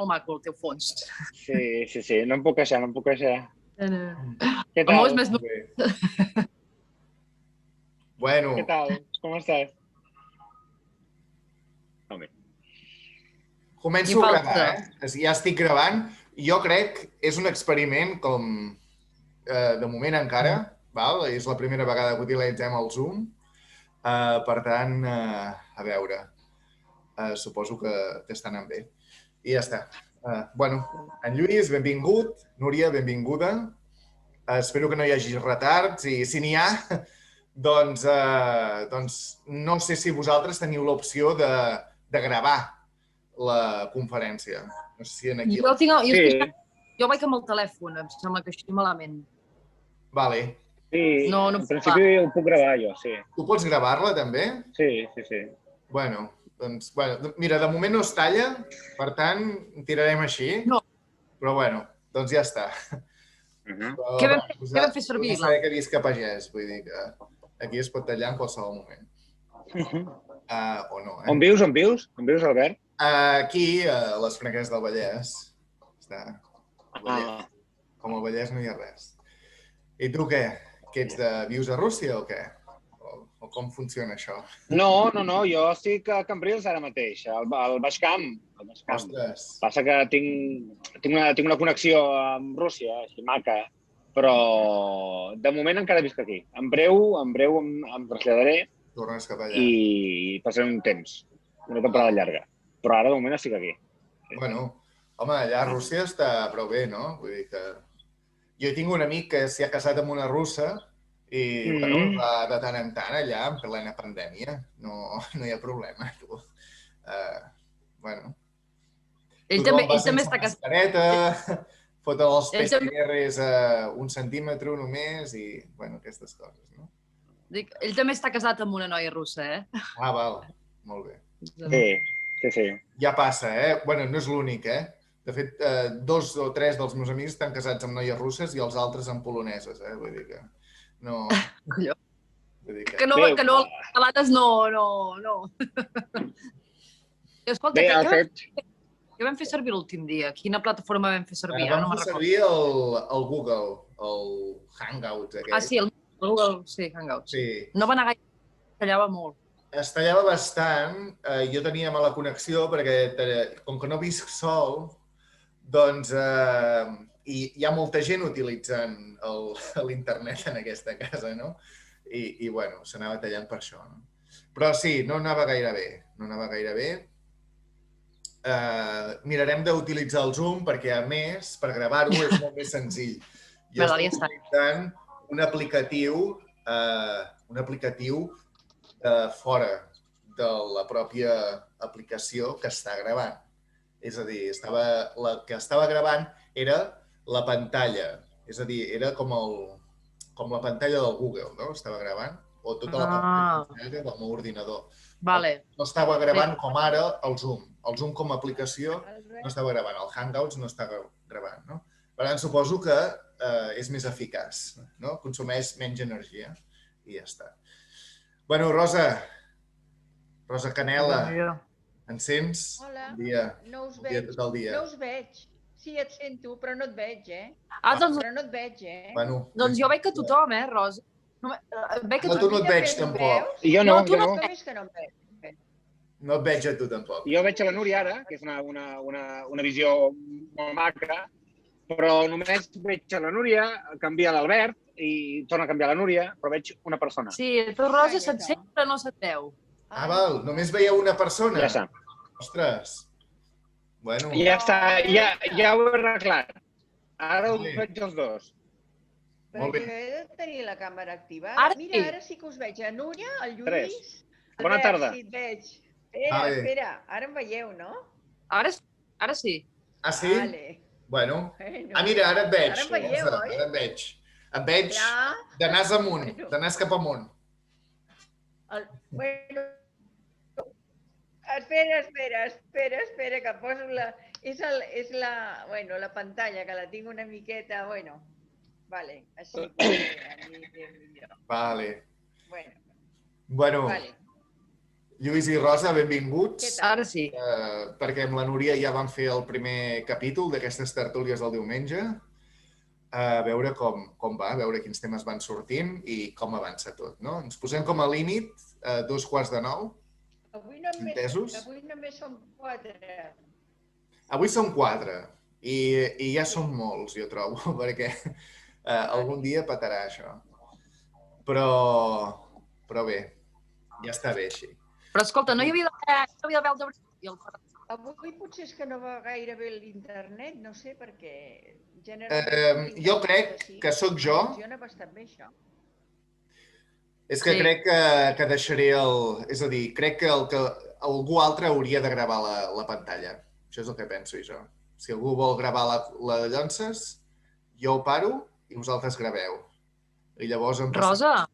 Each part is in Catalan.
molt maco el teu fons. Sí, no em puc queixar, no em puc queixar. Què El meu tal? és més dur. Bueno. Què tal? Com estàs? Home. Començo a gravar, Ja estic gravant. Jo crec que és un experiment com de moment encara, val? És la primera vegada que utilitzem el Zoom. Per tant, a veure, suposo que està anant bé. I ja està. Bueno, en Lluís, benvingut. Núria, benvinguda. Espero que no hi hagi retards i si n'hi ha, doncs no sé si vosaltres teniu l'opció de gravar la conferència. No sé si aquí... Jo vaig amb el telèfon, em sembla que així malament. Vale. Sí, en principi ho puc gravar jo, sí. Tu pots gravar-la també? Sí. Bueno, doncs, mira, de moment no es talla, per tant, tirarem així. No. Però bueno, doncs ja està. Què vam fer servir? No saber que visc a pagès, vull dir que aquí es pot tallar en qualsevol moment. O no, On vius? On vius, Albert? Aquí, a les Franqueses del Vallès. Com al Vallès no hi ha res. I tu què? Que ets vius a Rússia o què? O com funciona això? No, jo estic a Cambrils ara mateix, al Baix Camp. Ostres. Passa que tinc una connexió amb Rússia, així maca, però de moment encara visc aquí. En breu em traslladaré i passaré un temps, una temporada llarga. Però ara de moment estic aquí. Bueno, home, allà a Rússia està prou bé, no? Vull dir que... Jo tinc un amic que s'hi ha casat amb una russa i va de tant en tant allà en plena pandèmia. No hi ha problema, tu. Bueno... Ell també està casat. Mascareta, fotre els PCRs a 1 centímetre només i, bueno, aquestes coses, no? Dic, ell també està casat amb una noia russa, Val. Molt bé. Sí. Ja passa, Bueno, no és l'únic, De fet, 2 o 3 dels meus amics estan casats amb noies russes i els altres amb poloneses, Vull dir que no... Colló. Que no, les catalanes no. Escolta, què vam fer servir l'últim dia? Quina plataforma vam fer servir? Vam fer servir el Google, el Hangouts aquest. Sí, el Google, sí, Hangouts. No va anar gaire, tallava molt. Es tallava bastant. Jo tenia mala connexió perquè, com que no visc sol, doncs hi ha molta gent utilitzant l'internet en aquesta casa, no? I bueno, s'anava tallant per això, no? Però sí, no anava gaire bé. Mirarem d'utilitzar el Zoom perquè, a més, per gravar-ho és molt més senzill. Jo estic utilitzant un aplicatiu de fora de la pròpia aplicació que està gravant. És a dir, la que estava gravant era la pantalla. És a dir, era com la pantalla del Google, no? Estava gravant. O tota la pantalla del meu ordinador. No estava gravant com ara el Zoom. El Zoom com a aplicació no estava gravant. El Hangouts no estava gravant, no? Per tant, suposo que és més eficaç, no? Consumeix menys energia i ja està. Bueno, Rosa Canela, ens sents? Hola, no us veig. No us veig. Sí, et sento, però no et veig, Però no et veig, Doncs jo veig que tothom, Rosa. Tu no et veig, tampoc. Jo no. No et veig a tu, tampoc. Jo veig a la Núria ara, que és una visió molt maca, però només veig a la Núria, canvia l'Albert i torna a canviar la Núria, però veig una persona. Sí, tu, Rosa, se't sent, però no se't veu. Val, només veieu una persona? Ja està. Ostres. Bueno. Ja està, ja ho he arreglat. Ara us veig els dos. Perquè he de tenir la càmera activada. Mira, ara sí que us veig. A Núria, el Lluís... Bona tarda. Sí, et veig. Espera, ara em veieu, no? Ara sí. Ah, sí? Bueno. Mira, ara et veig. Ara em veieu, oi? Ara et veig. Et veig de nas amunt, de nas cap amunt. Bueno, espera, que poso la... És la pantalla, que la tinc una miqueta, vale, així. Vale. Bueno, Lluís i Rosa, benvinguts. Ara sí. Perquè amb la Núria ja vam fer el primer capítol d'aquestes tertúlies del diumenge. A veure com va, a veure quins temes van sortint i com avança tot, no? Ens posem com a límit a 8:45. Entesos? Avui només som 4. Avui som 4 i ja són molts, jo trobo, perquè algun dia petarà això. Però bé, ja està bé així. Però escolta, no hi havia d'haver el de Brasil. Avui potser és que no va gaire bé l'internet, no sé, perquè... Jo crec que sóc jo. Funciona bastant bé, això. És que crec que deixaré el... És a dir, crec que algú altre hauria de gravar la pantalla. Això és el que penso jo. Si algú vol gravar la de Llonses, jo ho paro i vosaltres graveu. I llavors... Rosa,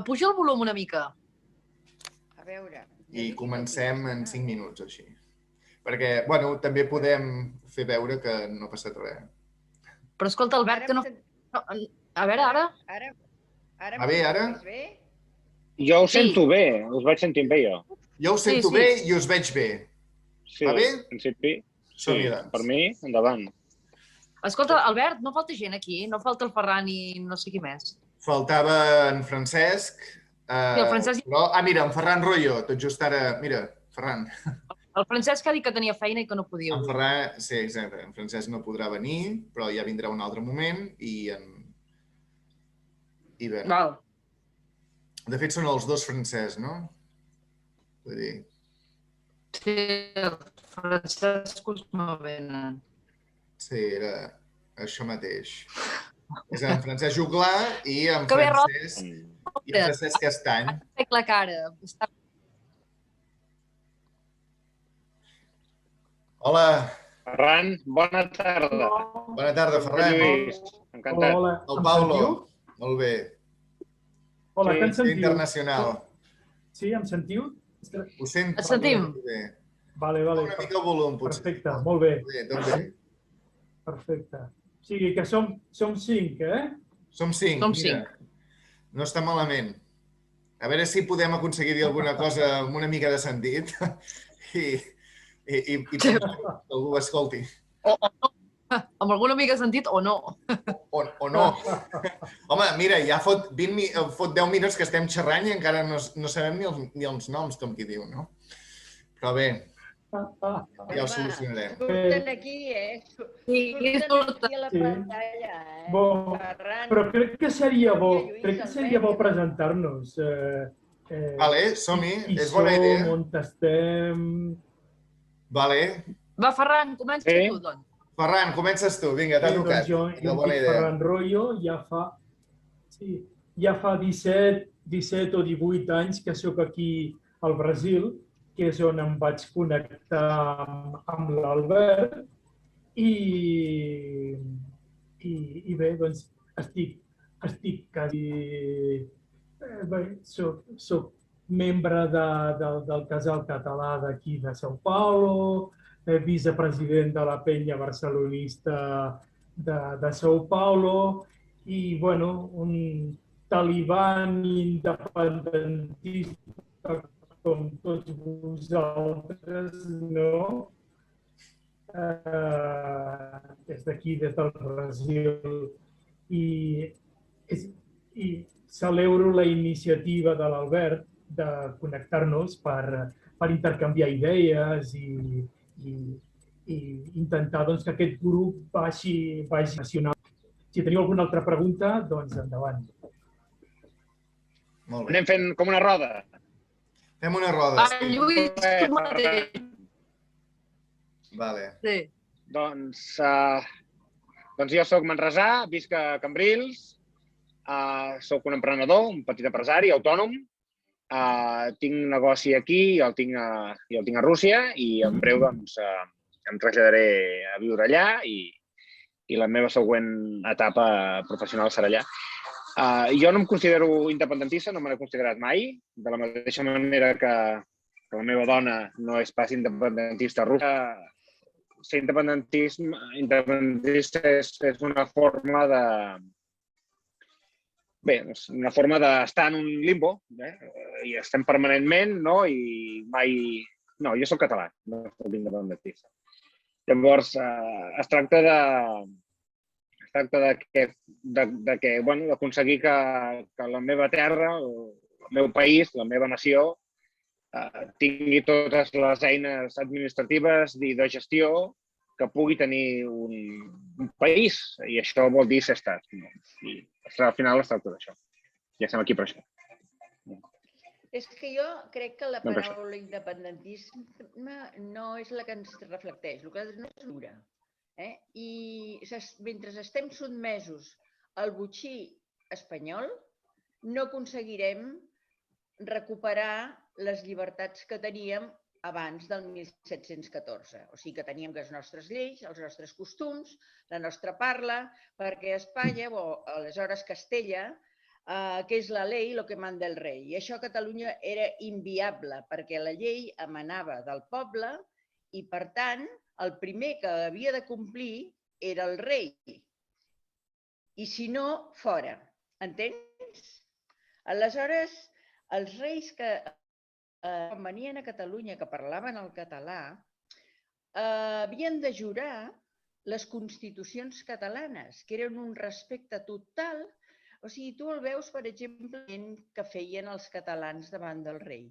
puja el volum una mica. A veure... I comencem en 5 minuts, així. Perquè, bueno, també podem fer veure que no ha passat res. Però escolta, Albert, que no... A veure, ara... Va bé, ara? Jo ho sento bé, us vaig sentint bé, jo. Jo ho sento bé i us veig bé. Va bé? En principi, sí, doncs. per mi, endavant. Escolta, Albert, no falta gent aquí? No falta el Ferran i no sé qui més? Faltava en Francesc. El Francesc... Mira, en Ferran Royo, tot just ara... Mira, Ferran. El Francesc ha dit que tenia feina i que no podia. En Ferran, sí, exacte. En Francesc no podrà venir, però ja vindrà un altre moment i bé. Val. De fet, són els dos Francesc, no? Vull dir... Sí, el Francesc us m'avenen. Sí, era això mateix. És en Francesc Juglà i en Francesc Castany. Fec la cara. Hola. Ferran, bona tarda. Bona tarda, Ferran. Lluís, encantat. Hola, El Paulo. Molt bé. Hola, que ens sentiu? Internacional. Sí, em sentiu? Ho sento. Et sentim. Vale. Una mica el volum, potser. Perfecte, molt bé. Doncs bé. Perfecte. O sigui que som 5, eh? Som 5. Som 5. No està malament. A veure si podem aconseguir dir alguna cosa amb una mica de sentit i que algú ho escolti. Amb alguna mica sentit o no. O no. Home, mira, ja fot 10 minuts que estem xerrant i encara no sabem ni els noms, com qui diu, no? Però bé, ja ho solucionarem. Surten aquí, Surten aquí a la pantalla, Bon, però crec que seria bo presentar-nos. Vale, som-hi, és bona idea. On estem... Vale. Va, Ferran, comença tu, doncs. Ferran, comences tu, vinga, t'ha tocat. Jo em dic Ferran Royo, ja fa 17 o 18 anys que sóc aquí al Brasil, que és on em vaig connectar amb l'Albert, i bé, doncs estic quasi... Soc membre del Casal Català d'aquí de São Paulo, vicepresident de la penya barcelonista de São Paulo i, bueno, un talibán independentista com tots vosaltres, no? Des d'aquí, des del Brasil. I celebro la iniciativa de l'Albert de connectar-nos per intercanviar idees i intentar que aquest grup vagi nacional. Si teniu alguna altra pregunta, doncs endavant. Molt bé. Anem fent com una roda. Fem una roda. Lluís, tu mateix. Vale. Sí. Doncs jo soc manresà, visc a Cambrils, soc un emprenedor, un petit empresari, autònom. Tinc negoci aquí, el tinc a Rússia i en breu doncs, em traslladaré a viure allà i la meva següent etapa professional serà allà. Jo no em considero independentista, no me l'he considerat mai, de la mateixa manera que la meva dona no és pas independentista russa. Ser independentista és una forma de... Bé, una forma d'estar en un limbo, hi estem permanentment, no? I mai... No, jo soc català, no soc independentista. Llavors, es tracta d'aconseguir que la meva terra, el meu país, la meva nació, tingui totes les eines administratives i de gestió que pugui tenir un país. I això vol dir ser estat. I al final es tracta d'això. Ja estem aquí per això. És que jo crec que la paraula independentisme no és la que ens reflecteix, el que no és dura. I mentre estem sotmesos al botxí espanyol, no aconseguirem recuperar les llibertats que teníem abans del 1714. O sigui que teníem les nostres lleis, els nostres costums, la nostra parla, perquè a Espanya, o aleshores Castella, que és la llei, lo que manda el rei. I això a Catalunya era inviable, perquè la llei emanava del poble i, per tant, el primer que havia de complir era el rei. I si no, fora. Entens? Aleshores, els reis que quan venien a Catalunya, que parlaven el català, havien de jurar les constitucions catalanes, que eren un respecte total. O sigui, tu el veus, per exemple, que feien els catalans davant del rei.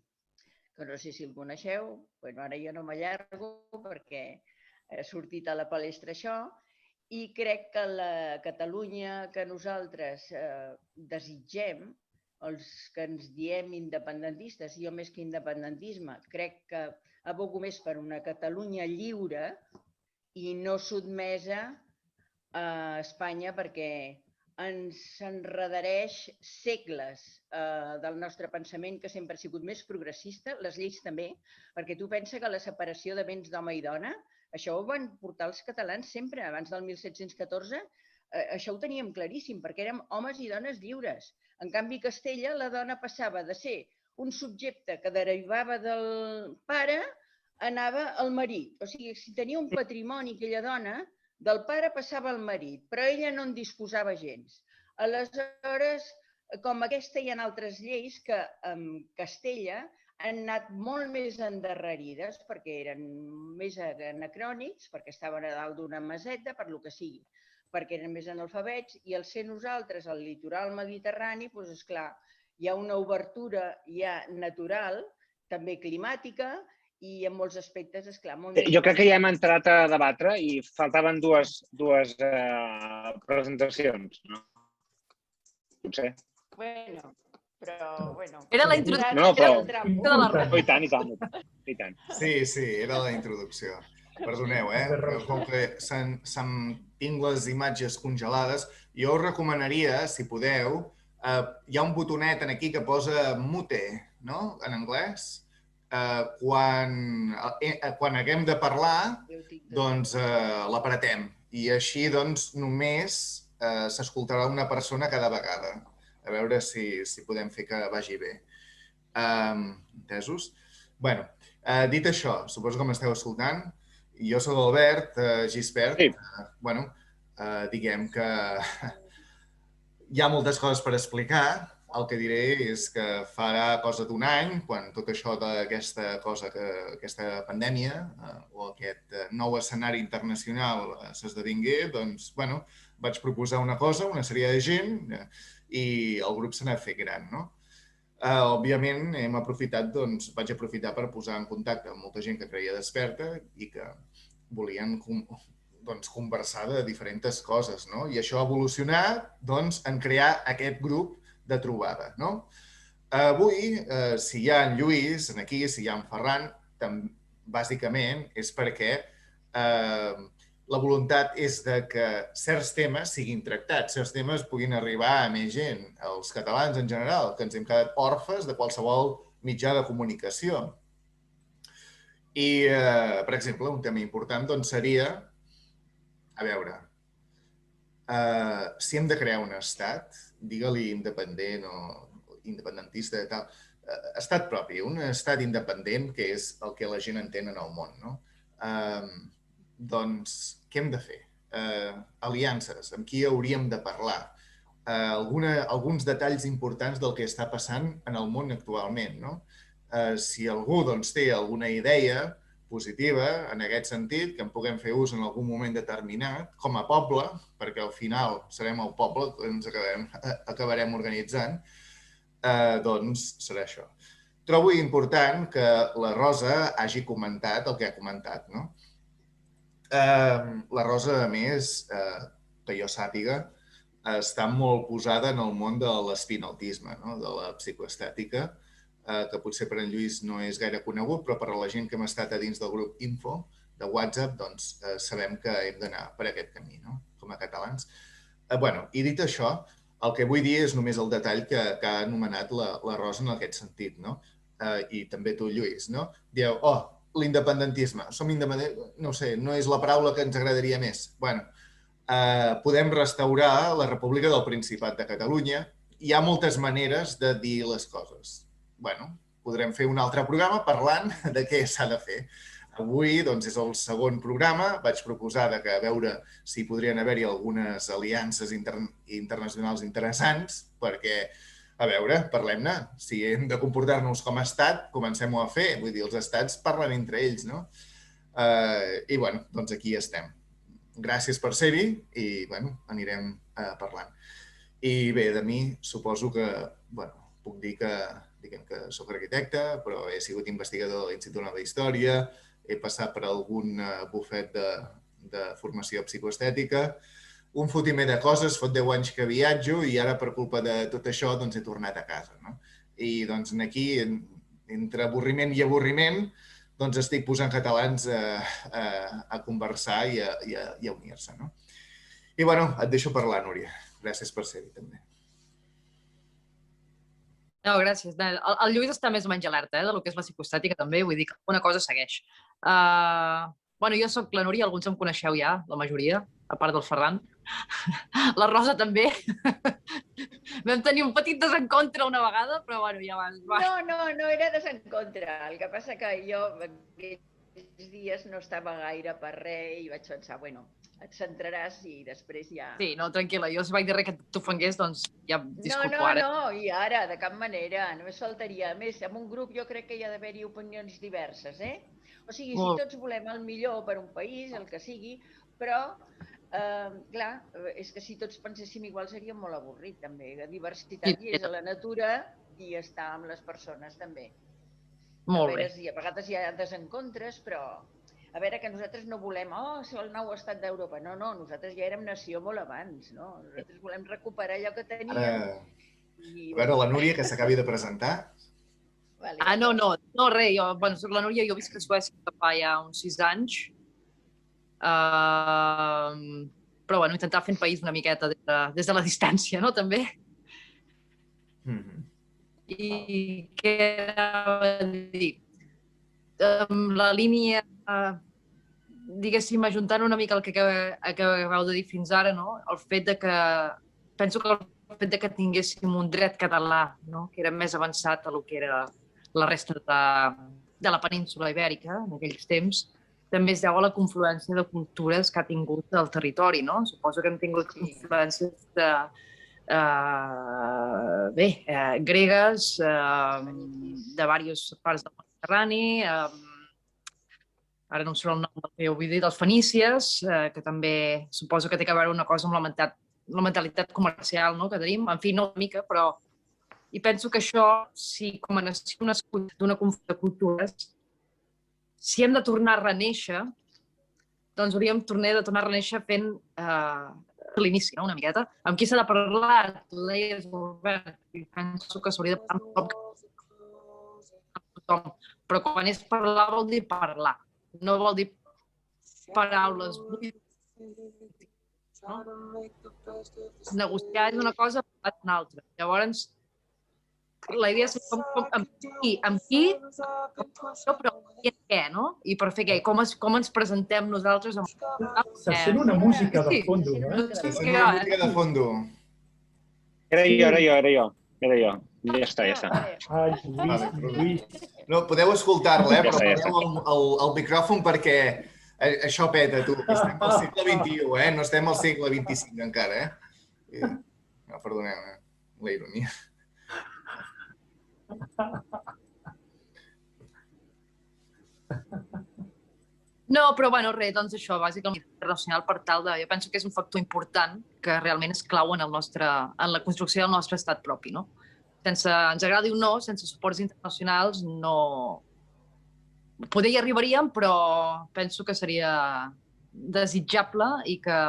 Que no sé si el coneixeu, ara jo no m'allargo perquè ha sortit a la palestra això, i crec que la Catalunya que nosaltres desitgem, els que ens diem independentistes, jo més que independentisme, crec que abogo més per una Catalunya lliure i no sotmesa a Espanya, perquè ens enredareix segles del nostre pensament, que sempre ha sigut més progressista, les lleis també, perquè tu pensa que la separació de béns d'home i dona, això ho van portar els catalans sempre, abans del 1714, això ho teníem claríssim, perquè érem homes i dones lliures. En canvi, a Castella, la dona passava de ser un subjecte que derivava del pare, anava al marit. O sigui, si tenia un patrimoni aquella dona, del pare passava al marit, però ella no en disposava gens. Aleshores, com aquesta, hi ha altres lleis que en Castella han anat molt més endarrerides perquè eren més anacrònics, perquè estaven a dalt d'una meseta, per lo que sigui, perquè eren més analfabets, i al ser nosaltres al litoral mediterrani, doncs, esclar, hi ha una obertura ja natural, també climàtica, i en molts aspectes, esclar, molt més... Jo crec que ja hem entrat a debatre i faltaven dues presentacions, no? Potser. Bueno, però... Era la introducció. No, però... de la ronda. I tant. Sí, era la introducció. Perdoneu, com que tinc les imatges congelades, jo us recomanaria, si podeu, hi ha un botonet aquí que posa mute, no?, en anglès. Quan haguem de parlar, doncs l'apretem. I així, doncs, només s'escoltarà una persona cada vegada. A veure si podem fer que vagi bé. Entesos? Bé, dit això, suposo que m'esteu escoltant. Jo soc l'Albert Gispert. Bé, diguem que hi ha moltes coses per explicar. El que diré és que farà cosa d'un any, quan tot això d'aquesta pandèmia o aquest nou escenari internacional s'esdevingué, doncs, bueno, vaig proposar una cosa, una sèrie de gent, i el grup s'ha anat fet gran, no? Òbviament, vaig aprofitar per posar en contacte amb molta gent que creia desperta i que volien conversar de diferents coses, no? I això ha evolucionat en crear aquest grup de trobada, no? Avui, si hi ha en Lluís aquí, si hi ha en Ferran, bàsicament és perquè la voluntat és que certs temes siguin tractats, certs temes puguin arribar a més gent, els catalans en general, que ens hem quedat orfes de qualsevol mitjà de comunicació. I, per exemple, un tema important seria, a veure, si hem de crear un estat, digue-li independent o independentista, estat propi, un estat independent, que és el que la gent entén en el món, no? Doncs, què hem de fer? Aliances, amb qui hauríem de parlar? alguns detalls importants del que està passant en el món actualment. Si algú té alguna idea positiva en aquest sentit, que en puguem fer ús en algun moment determinat, com a poble, perquè al final serem el poble que ens acabarem organitzant, doncs serà això. Trobo important que la Rosa hagi comentat el que ha comentat. La Rosa, a més, que jo sàpiga, està molt posada en el món de l'espinaltisme, de la psicoestètica, que potser per en Lluís no és gaire conegut, però per a la gent que hem estat a dins del grup Info de WhatsApp, doncs sabem que hem d'anar per aquest camí, com a catalans. I dit això, el que vull dir és només el detall que ha anomenat la Rosa en aquest sentit, i també tu, Lluís. Dieu, l'independentisme, som independents, no sé, no és la paraula que ens agradaria més. Podem restaurar la República del Principat de Catalunya. Hi ha moltes maneres de dir les coses. Podrem fer un altre programa parlant de què s'ha de fer. Avui és el segon programa. Vaig proposar que a veure si podrien haver-hi algunes aliances internacionals interessants perquè, a veure, parlem-ne. Si hem de comportar-nos com a estat, comencem-ho a fer. Vull dir, els estats parlen entre ells, no? I, doncs aquí estem. Gràcies per ser-hi i, anirem parlant. I bé, de mi suposo que, puc dir que soc arquitecte, però he sigut investigador de l'Institut Nova d'Història, he passat per algun bufet de formació psicoestètica, un fotimer de coses, fot 10 anys que viatjo i ara per culpa de tot això he tornat a casa. I aquí, entre avorriment i avorriment, estic posant catalans a conversar i a unir-se. I et deixo parlar, Núria. Gràcies per ser-hi també. No, gràcies. El Lluís està més o menys alerta del que és la psicoestètica també, vull dir que alguna cosa segueix. Jo soc la Núria, alguns em coneixeu ja, la majoria, a part del Ferran. La Rosa també. Vam tenir un petit desencontre una vegada, però ja va. No era desencontre. El que passa que jo aquests dies no estava gaire per res i vaig pensar, et centraràs i després ja... Sí, no, tranquil·la, jo si vaig dir res que t'ofengués, doncs ja disculpo ara. No, i ara, de cap manera, només faltaria. A més, en un grup jo crec que hi ha d'haver-hi opinions diverses, O sigui, si tots volem el millor per un país, el que sigui, però, clar, és que si tots penséssim igual seria molt avorrit, també. La diversitat hi és a la natura i està amb les persones, també. Molt bé. A vegades hi ha desencontres, però... A veure, que nosaltres no volem, ser el nou estat d'Europa. No, nosaltres ja érem nació molt abans, no? Nosaltres volem recuperar allò que teníem. A veure, la Núria, que s'acabi de presentar. No, res, soc la Núria, jo visc a Suècia fa ja uns 6 anys. Però, intentar fent país una miqueta des de la distància, no, també. I què anava a dir? La línia... diguéssim, ajuntant una mica el que acabeu de dir fins ara, el fet que... Penso que el fet que tinguéssim un dret català, que era més avançat a lo que era la resta de la península ibèrica en aquells temps, també es deu a la confluència de cultures que ha tingut el territori, no? Suposo que hem tingut influències gregues, de diverses parts del Mediterrani, ara no em surt el nom del que heu dit, dels fenícies, que també suposo que té a veure una cosa amb la mentalitat comercial que tenim, en fi, no una mica, però... I penso que això, si com a nació d'una confluència de cultures, si hem de tornar a renéixer, doncs hauríem de tornar a renéixer fent l'inici, una miqueta. Amb qui s'ha de parlar? Penso que s'hauria de parlar amb tothom. Però quan és parlar vol dir parlar. No vol dir paraules buides. Negociar és una cosa, parlar és una altra. Llavors, la idea és amb qui, però què, no? I per fer què? Com ens presentem nosaltres? Se sent una música de fondo, eh? Se sent una música de fondo. Era jo. Ja està. Ai, Lluís. No, podeu escoltar-la, però pareu al micròfon perquè això peta, tu. Estem al segle XXI, no estem al segle XXV encara, No, perdoneu, la ironia. No, però bueno, res, doncs això, bàsicament internacional per tal de... Jo penso que és un factor important que realment és clau en la construcció del nostre estat propi, no? Sense, ens agradi o no, sense suports internacionals no... Poder hi arribaríem, però penso que seria desitjable i que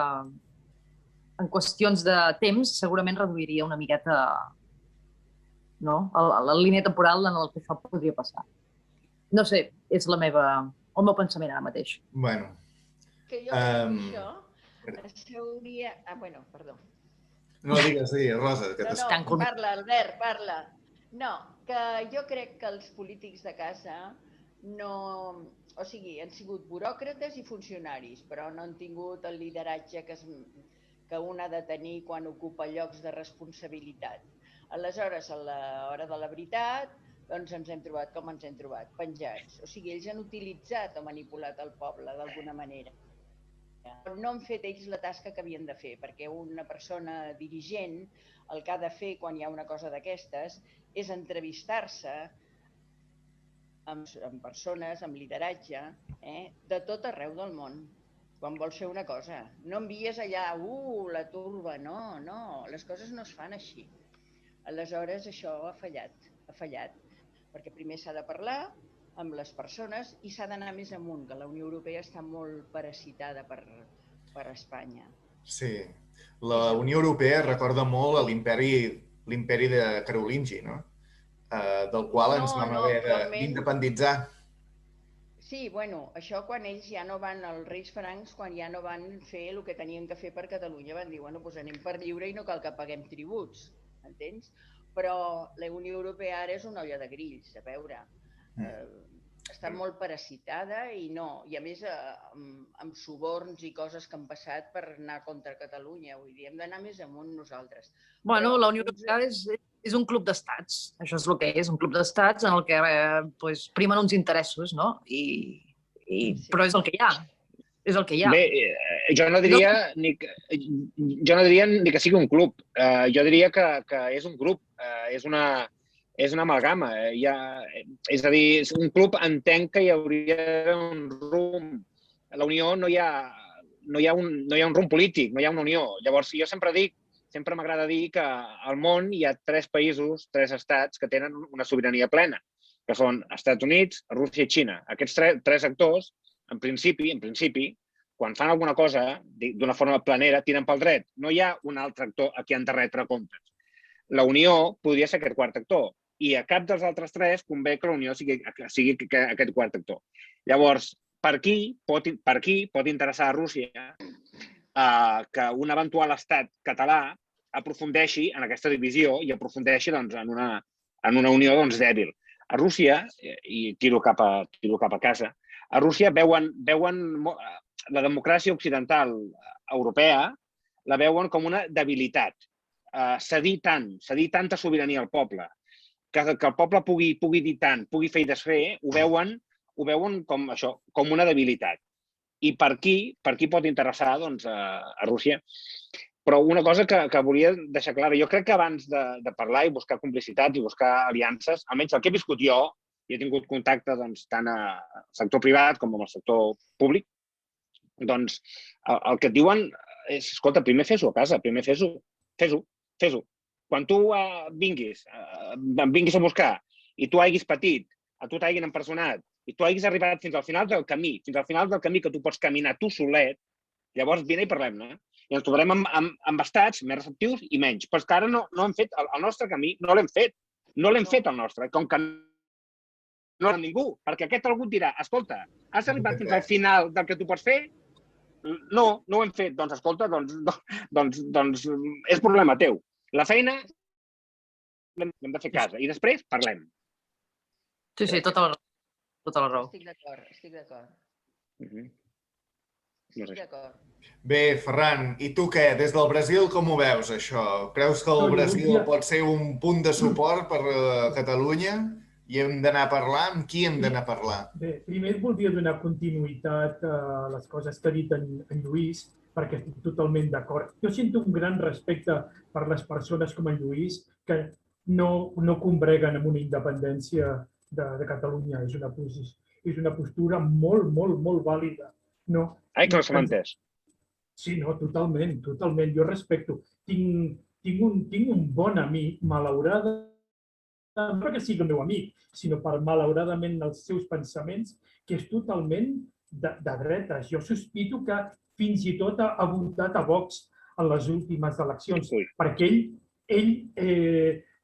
en qüestions de temps segurament reduiria una miqueta, no? La línia temporal en la que això podria passar. No sé, és el meu pensament ara mateix. Bueno. Que jo crec que això s'hauria... bueno, perdó. No, digues, Rosa. No, parla, Albert, parla. No, que jo crec que els polítics de casa no... O sigui, han sigut buròcrates i funcionaris, però no han tingut el lideratge que un ha de tenir quan ocupa llocs de responsabilitat. Aleshores, a l'hora de la veritat, doncs ens hem trobat com ens hem trobat, penjats. O sigui, ells han utilitzat o manipulat el poble d'alguna manera. No han fet ells la tasca que havien de fer, perquè una persona dirigent el que ha de fer quan hi ha una cosa d'aquestes és entrevistar-se amb persones, amb lideratge, de tot arreu del món, quan vols fer una cosa. No envies allà, la turba, no, les coses no es fan així. Aleshores, això ha fallat, perquè primer s'ha de parlar amb les persones i s'ha d'anar més amunt, que la Unió Europea està molt parasitada per Espanya. Sí, la Unió Europea recorda molt a l'imperi de Carolingi, no? Del qual ens vam haver d'independitzar. Sí, bueno, això quan ells ja no van, els reis francs, quan ja no van fer el que tenien que fer per Catalunya, van dir, bueno, doncs anem per lliure i no cal que paguem tributs, entens? Però la Unió Europea ara és una olla de grills, a veure. Està molt parasitada i no, i a més amb suborns i coses que han passat per anar contra Catalunya, vull dir, hem d'anar més amunt nosaltres. Bueno, la Unió Europea és un club d'estats, això és el que és, un club d'estats en el que primen uns interessos, no? Però és el que hi ha, és el que hi ha. Bé, jo no diria ni que sigui un club, jo diria que és un grup, és una amalgama. És a dir, un club entenc que hi hauria un rumb. A la Unió no hi ha un rumb polític, no hi ha una unió. Llavors, jo sempre m'agrada dir que al món hi ha 3 països, 3 estats que tenen una sobirania plena, que són Estats Units, Rússia i Xina. Aquests 3 actors, en principi, quan fan alguna cosa d'una forma planera, tiren pel dret. No hi ha un altre actor a qui han de retre comptes. La Unió podria ser aquest quart actor i a cap dels altres 3 convé que la Unió sigui aquest quart actor. Llavors, per aquí pot interessar a Rússia que un eventual estat català aprofundeixi en aquesta divisió i aprofundeixi en una unió dèbil. A Rússia, i tiro cap a casa, a Rússia veuen la democràcia occidental europea, la veuen com una debilitat. Cedir tanta sobirania al poble, que el poble pugui dir tant, pugui fer i desfer, ho veuen com una debilitat. I per aquí pot interessar a Rússia. Però una cosa que volia deixar clara, jo crec que abans de parlar i buscar complicitats i buscar aliances, almenys el que he viscut jo, i he tingut contacte tant al sector privat com amb el sector públic, doncs el que et diuen és, escolta, primer fes-ho a casa, primer fes-ho. Quan tu vinguis a buscar i tu hagis patit, a tu t'hagin empresonat, i tu hagis arribat fins al final del camí que tu pots caminar tu solet, llavors vine i parlem-ne. I ens trobarem amb estats més receptius i menys. Però és que ara no hem fet el nostre camí, no l'hem fet. No l'hem fet el nostre, com que no amb ningú, perquè aquest algú et dirà, escolta, has arribat fins al final del que tu pots fer? No ho hem fet. Doncs escolta, doncs és problema teu. La feina l'hem de fer a casa i després parlem. Sí, tota la raó. Estic d'acord. Bé, Ferran, i tu què? Des del Brasil com ho veus, això? Creus que el Brasil pot ser un punt de suport per Catalunya? I hem d'anar a parlar? Amb qui hem d'anar a parlar? Bé, primer voldria donar continuïtat a les coses que ha dit en Lluís, perquè estic totalment d'acord. Jo sento un gran respecte per les persones com en Lluís que no combreguen amb una independència de Catalunya. És una postura molt, molt, molt vàlida. Ai, que no se m'ha entès. Sí, no, totalment, totalment. Jo respecto. Tinc un bon amic, malauradament, no perquè sigui el meu amic, sinó per, malauradament, els seus pensaments, que és totalment de dretes. Jo sospito que fins i tot ha votat a Vox en les últimes eleccions, perquè ell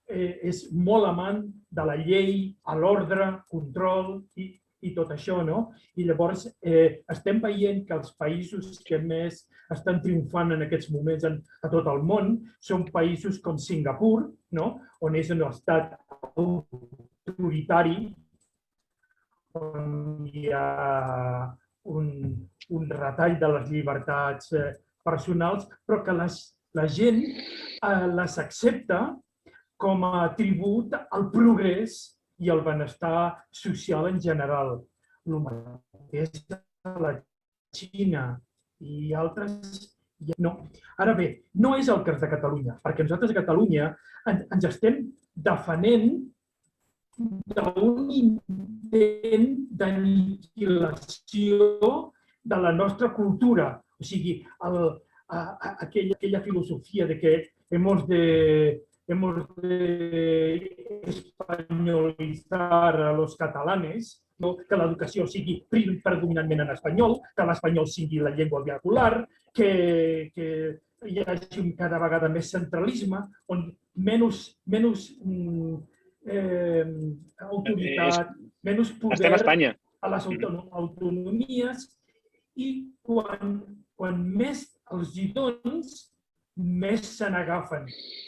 és molt amant de la llei, a l'ordre, control i tot això, no? I llavors estem veient que els països que més estan triomfant en aquests moments a tot el món són països com Singapur, on és un estat autoritari, on hi ha un retall de les llibertats personals, però que la gent les accepta com a tribut al progrés i al benestar social en general. El mateix a la Xina i altres... No. Ara bé, no és el cas de Catalunya, perquè nosaltres a Catalunya ens estem defenent d'un intent d'aniquilació de la nostra cultura. O sigui, aquella filosofia de que hemos de españolizar a los catalanes, que l'educació sigui predominantment en espanyol, que l'espanyol sigui la llengua vehicular, que hi hagi cada vegada més centralisme, on menys autoritat, menys poder a les autonomies, i quan més els hi dones, més se n'agafen.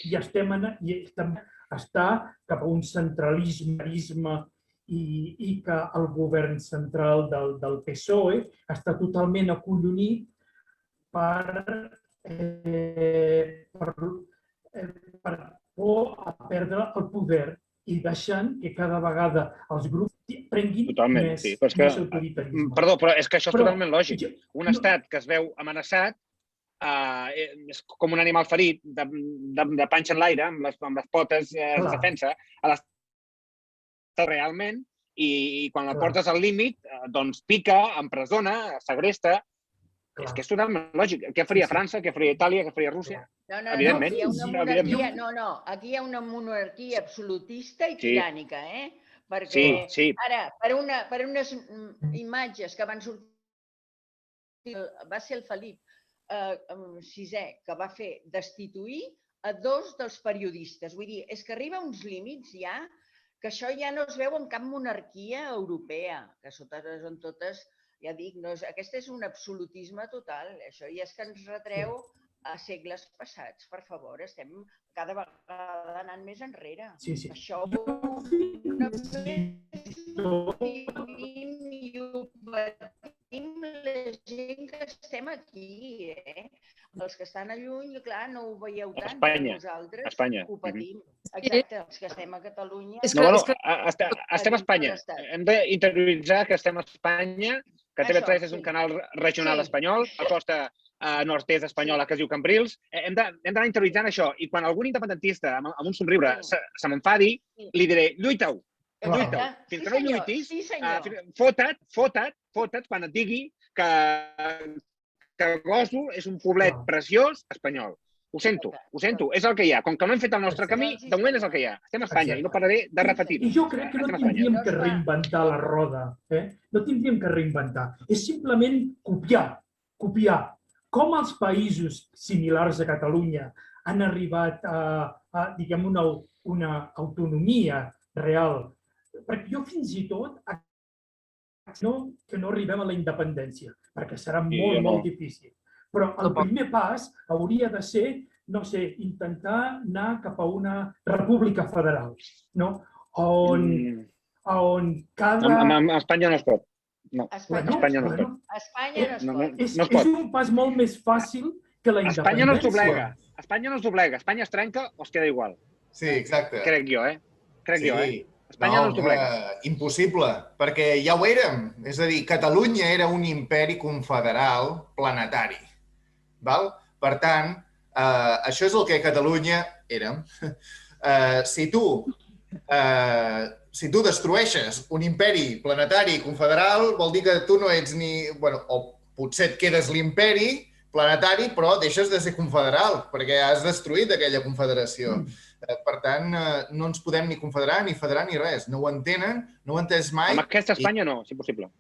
I estem està cap a un centralisme i que el govern central del PSOE està totalment acollonit per por a perdre el poder i deixant que cada vegada els grups prenguin més autoritarisme. Perdó, però és que això és totalment lògic. Un estat que es veu amenaçat és com un animal ferit de panxa en l'aire, amb les potes de defensa, a l'estat realment, i quan la portes al límit, doncs pica, empresona, segresta. És que és totalment lògic. Què faria França, què faria Itàlia, què faria Rússia? Evidentment. Aquí hi ha una monarquia absolutista i tirànica, perquè ara, per unes imatges que van sortir, va ser el Felip VI que va fer destituir a 2 dels periodistes. Vull dir, és que arriba a uns límits ja que això ja no es veu en cap monarquia europea, que són totes, ja dic, aquest és un absolutisme total. Això ja és que ens retreu a segles passats. Per favor, estem cada vegada anant més enrere. Això ho patim la gent que estem aquí, Els que estan a lluny, clar, no ho veieu tant, però nosaltres ho patim. Exacte, els que estem a Catalunya... Estem a Espanya. Hem d'interioritzar que estem a Espanya, que TV3 és un canal regional espanyol, a costa nord-est espanyola que es diu Cambrils. Hem d'anar interioritzant això. I quan algun independentista, amb un somriure, se m'enfadi, li diré, lluita-ho. Lluita-ho. Fins que no lluitis, fota't quan et digui que Gósol és un poblet preciós espanyol. Ho sento, és el que hi ha. Com que no hem fet el nostre camí, de moment és el que hi ha. Estem a Espanya i no pararé de repetir-ho. I jo crec que no tindríem que reinventar la roda. No tindríem que reinventar. És simplement copiar. Com els països similars a Catalunya han arribat a diguem, una autonomia real. Perquè jo fins i tot que no arribem a la independència, perquè serà molt, molt difícil. Però el primer pas hauria de ser, no sé, intentar anar cap a una república federal, on cada... A Espanya no es pot. No, a Espanya no es pot. És un pas molt més fàcil que la independència. Espanya no es doblega. Espanya es trenca o es queda igual. Sí, exacte. Crec jo, Crec jo. Espanya no es doblega. Impossible, perquè ja ho érem. És a dir, Catalunya era un imperi confederal planetari. Per tant, això és el que a Catalunya érem. Si tu destrueixes un imperi planetari confederal, vol dir que tu no ets ni... O potser et quedes l'imperi planetari, però deixes de ser confederal, perquè has destruït aquella confederació. Per tant, no ens podem ni confederar, ni federar, ni res. No ho entenen, no ho he entès mai. Amb aquesta Espanya no, és impossible.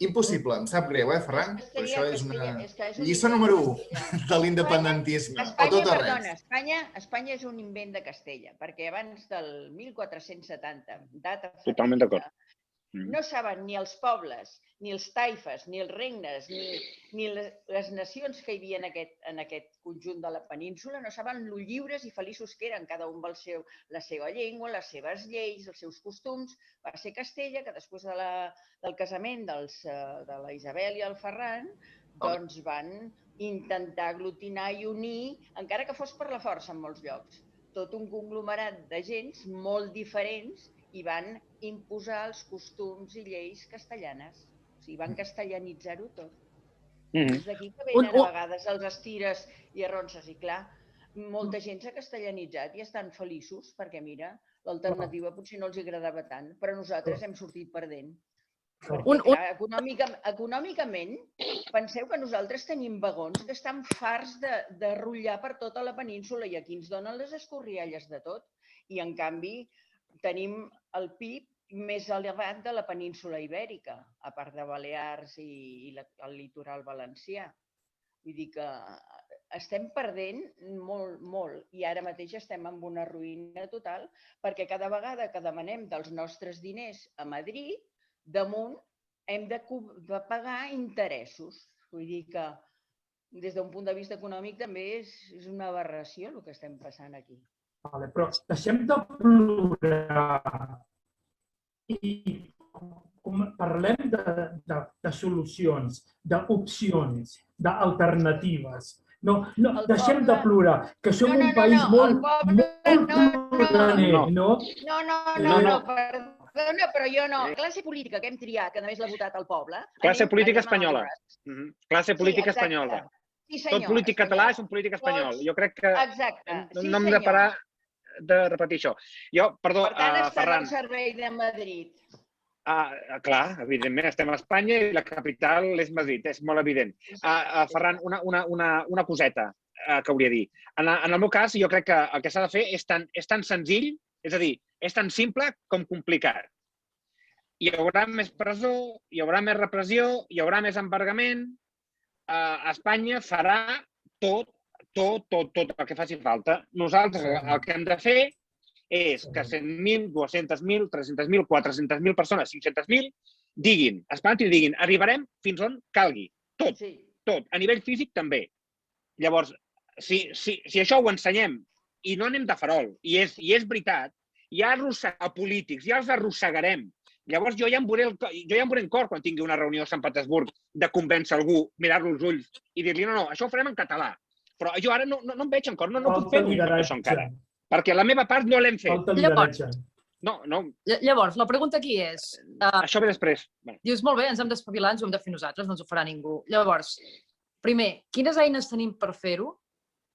Impossible, em sap greu, Ferran? Però això és una lliçó número 1 de l'independentisme. Espanya és un invent de Castella, perquè abans del 1470, data totalment d'acord. No saben ni els pobles, ni els taifes, ni els regnes, ni les nacions que hi havia en aquest conjunt de la península, no saben lo lliures i feliços que eren, cada un amb la seva llengua, les seves lleis, els seus costums. Va ser Castella, que després del casament de la Isabel i el Ferran, doncs van intentar aglutinar i unir, encara que fos per la força en molts llocs, tot un conglomerat de gens molt diferents i van imposar els costums i lleis castellanes. O sigui, van castellanitzar-ho tot. És d'aquí que venen a vegades els estires i arronses. I clar, molta gent s'ha castellanitzat i estan feliços perquè, mira, l'alternativa potser no els agradava tant, però nosaltres hem sortit perdent. Perquè, clar, econòmicament, penseu que nosaltres tenim vagons que estan farts de rotllar per tota la península i aquí ens donen les escorrialles de tot. I, en canvi, tenim el PIB més elevat de la península ibèrica, a part de Balears i el litoral valencià. Vull dir que estem perdent molt, molt. I ara mateix estem en una ruïna total perquè cada vegada que demanem dels nostres diners a Madrid, damunt hem de pagar interessos. Vull dir que des d'un punt de vista econòmic també és una aberració el que estem passant aquí. Però deixem de plorar i parlem de solucions, d'opcions, d'alternatives. No, deixem de plorar, que som un país molt ploraner, no? No, perdona, però jo no. Classe política que hem triat, que només l'ha votat el poble... Classe política espanyola. Classe política espanyola. Tot polític català és un polític espanyol. Jo crec que no hem de parar de repetir això. Perdó, per tant, estan Ferran. al servei de Madrid. Clar, evidentment, estem a Espanya i la capital és Madrid, és molt evident. Ferran, una coseta que hauria de dir. En el meu cas, jo crec que el que s'ha de fer és tan senzill, és a dir, és tan simple com complicat. Hi haurà més presó, hi haurà més repressió, hi haurà més embargament. Espanya farà tot el que faci falta. Nosaltres el que hem de fer és que 100.000, 200.000, 300.000, 400.000 persones, 500.000, diguin, Espanya, diguin, arribarem fins on calgui. Tot. A nivell físic també. Llavors, si això ho ensenyem i no anem de farol, i és veritat, ja a polítics, ja els arrossegarem. Llavors jo ja em veuré en cor quan tingui una reunió a Sant Petersburg de convèncer algú, mirar-lo als ulls i dir-li no, això ho farem en català. Però jo ara no em veig en cor, no puc fer això encara. Perquè la meva part no l'hem fet. Llavors, la pregunta aquí és... Això ve després. Dius, molt bé, ens hem d'espavilar, ens ho hem de fer nosaltres, no ens ho farà ningú. Llavors, primer, quines eines tenim per fer-ho?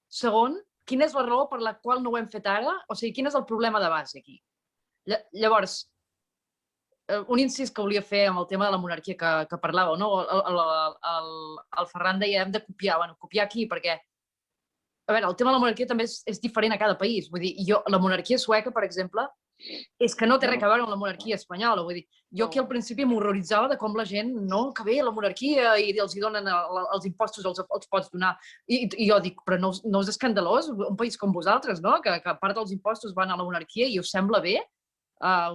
Segon, quina és la raó per la qual no ho hem fet ara? O sigui, quin és el problema de base aquí? Llavors, un incís que volia fer amb el tema de la monarquia que parlàveu, no? El Ferran deia, hem de copiar. Bueno, copiar aquí, perquè a veure, el tema de la monarquia també és diferent a cada país. Vull dir, la monarquia sueca, per exemple, és que no té res a veure amb la monarquia espanyola. Vull dir, jo aquí al principi m'horroritzava de com la gent, no, que bé, la monarquia i els donen els impostos, els pots donar. I jo dic, però no és escandalós un país com vosaltres, no? Que part dels impostos van a la monarquia i us sembla bé?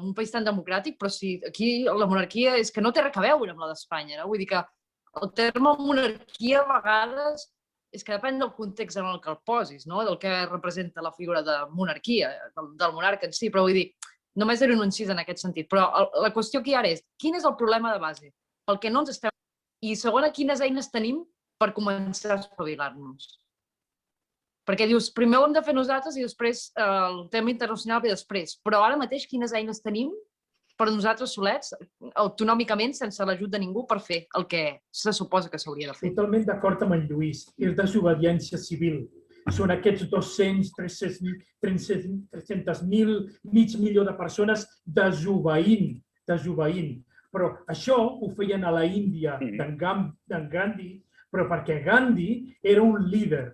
Un país tan democràtic, però si aquí la monarquia és que no té res a veure amb la d'Espanya, no? Vull dir que el terme monarquia a vegades és que depèn del context en el que el posis, no? Del que representa la figura de monarquia, del monarca en si, però vull dir, només era un incís en aquest sentit. Però la qüestió aquí ara és, quin és el problema de base? Pel que no ens estem... I segona, quines eines tenim per començar a espavilar-nos? Perquè dius, primer ho hem de fer nosaltres i després el tema internacional ve després. Però ara mateix quines eines tenim per nosaltres solets, autonòmicament, sense l'ajut de ningú, per fer el que se suposa que s'hauria de fer. Totalment d'acord amb en Lluís. És desobediència civil. Són aquests 200, 300.000, mig milió de persones desobeint. Però això ho feien a la Índia d'en Gandhi, però perquè Gandhi era un líder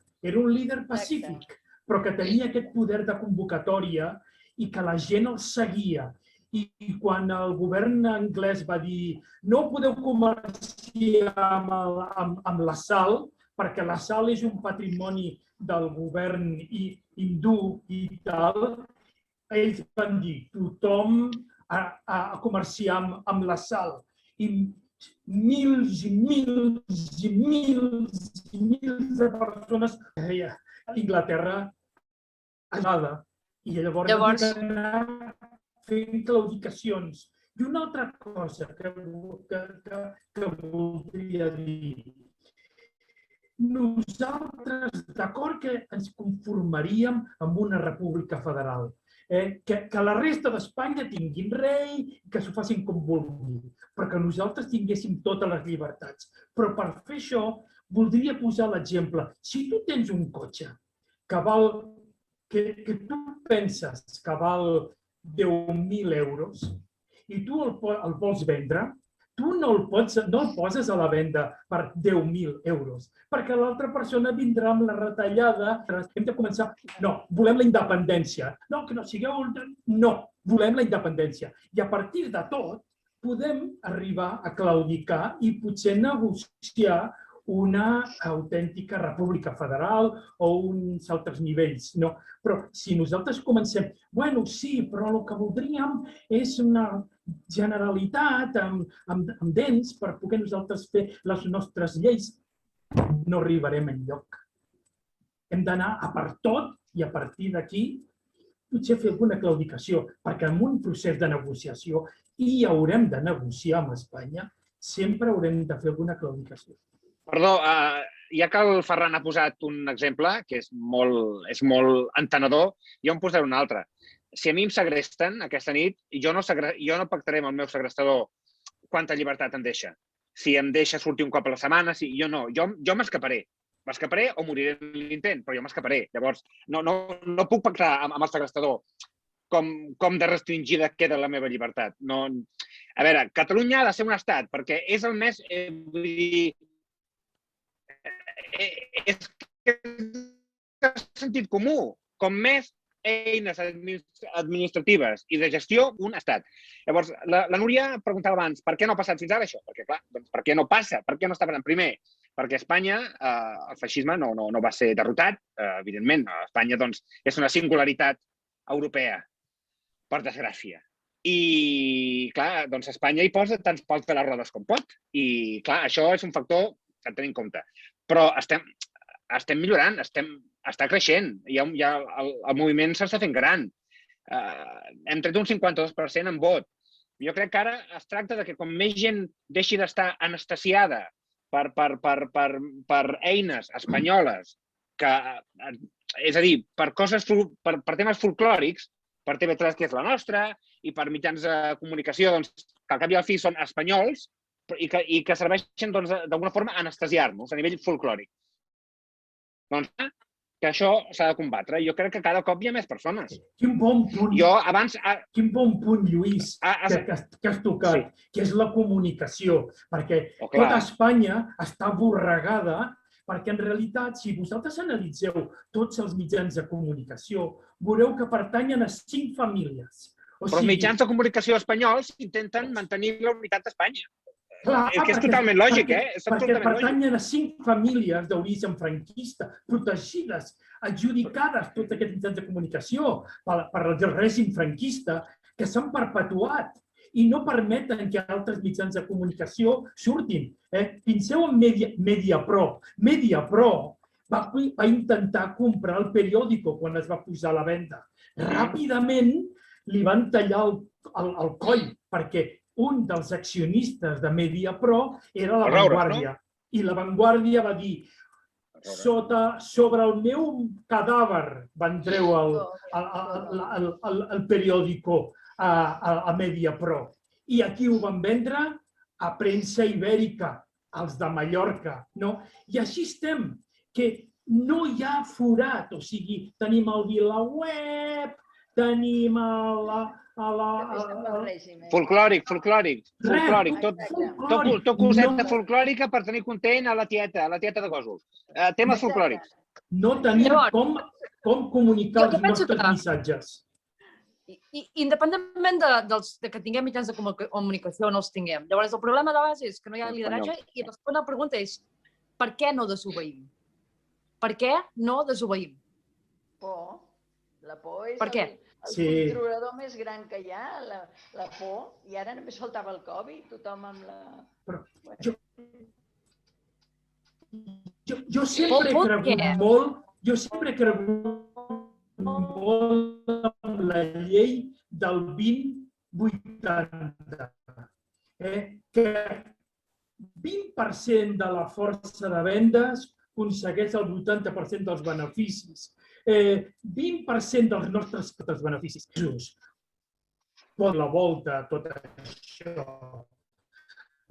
pacífic, però que tenia aquest poder de convocatòria i que la gent el seguia. I quan el govern anglès va dir no podeu comerciar amb la sal, perquè la sal és un patrimoni del govern hindú i tal, ells van dir tothom a comerciar amb la sal. I mils i mils i mils i mils de persones a Inglaterra ajudada. I llavors fent claudicacions. I una altra cosa que voldria dir. Nosaltres, d'acord que ens conformaríem amb una república federal, que la resta d'Espanya tinguin rei, que s'ho facin com vulguin, però que nosaltres tinguéssim totes les llibertats. Però per fer això, voldria posar l'exemple. Si tu tens un cotxe que tu penses que val 10.000 euros i tu el vols vendre, tu no el poses a la venda per 10.000 euros, perquè l'altra persona vindrà amb la retallada. Hem de començar, no, volem la independència. No, que no sigueu... No, volem la independència. I a partir de tot podem arribar a claudicar i potser negociar una autèntica república federal o uns altres nivells. No. Però si nosaltres comencem, bueno, sí, però el que voldríem és una generalitat amb dents per poder nosaltres fer les nostres lleis, no arribarem enlloc. Hem d'anar a per tot i a partir d'aquí potser fer alguna claudicació, perquè en un procés de negociació i haurem de negociar amb Espanya, sempre haurem de fer alguna claudicació. Perdó, ja que el Ferran ha posat un exemple que és molt entenedor, jo en posaré un altre. Si a mi em segresten aquesta nit, jo no pactaré amb el meu segrestador quanta llibertat em deixa. Si em deixa sortir un cop a la setmana, jo no. Jo m'escaparé. M'escaparé o moriré en l'intent, però jo m'escaparé. Llavors, no puc pactar amb el segrestador com de restringida queda la meva llibertat. A veure, Catalunya ha de ser un estat, perquè és el més... Vull dir, és sentit comú. Com més eines administratives i de gestió, un estat. Llavors, la Núria preguntava abans per què no ha passat fins ara això? Perquè, clar, per què no passa? Per què no està passant? Primer, perquè a Espanya el feixisme no va ser derrotat, evidentment. Espanya és una singularitat europea, per desgràcia. I, clar, Espanya hi posa tants pals de les rodes com pot. I, clar, això és un factor que hem de tenir en compte. Però estem millorant, està creixent, el moviment s'està fent gran. Hem tret un 52% en vot. Jo crec que ara es tracta de que com més gent deixi d'estar anestesiada per eines espanyoles, és a dir, per temes folclòrics, per TV3, que és la nostra, i per mitjans de comunicació, que al cap i al fi són espanyols, i que serveixen d'alguna forma a anestesiar-nos a nivell folclòric. Que això s'ha de combatre. Jo crec que cada cop hi ha més persones. Quin bon punt, Lluís, que has tocat, que és la comunicació, perquè tota Espanya està borregada, perquè en realitat, si vosaltres analitzeu tots els mitjans de comunicació, veureu que pertanyen a 5 famílies. Però els mitjans de comunicació espanyols intenten mantenir la unitat d'Espanya. És que és totalment lògic, Perquè pertanyen a 5 famílies d'origen franquista, protegides, adjudicades, tots aquests mitjans de comunicació per el règim franquista, que s'han perpetuat i no permeten que altres mitjans de comunicació surtin. Penseu en Mediapro. Mediapro va intentar comprar el periòdico quan es va posar a la venda. Ràpidament li van tallar el coll, perquè un dels accionistes de Mediapro era La Vanguardia. I La Vanguardia va dir, sobre el meu cadàver van treure el periòdico a Mediapro. I aquí ho van vendre a premsa ibèrica, als de Mallorca. I així estem, que no hi ha forat. O sigui, tenim el VilaWeb, tenim Folclòric. Tot coseta folclòrica per tenir content a la tieta de Gósol. Temes folclòrics. No tenim com comunicar els nostres missatges. Independentment de que tinguem mitjans de comunicació o no els tinguem. Llavors, el problema de base és que no hi ha lideratge i la segona pregunta és per què no desobeïm? Per què no desobeïm? Por. La por és el controlador més gran que hi ha, la por. I ara només faltava el Covid, tothom amb la... Jo sempre he cregut molt amb la llei del 20-80, que 20% de la força de vendes aconsegueix el 80% dels beneficis. 20% dels nostres beneficis. Pot la volta, tot això.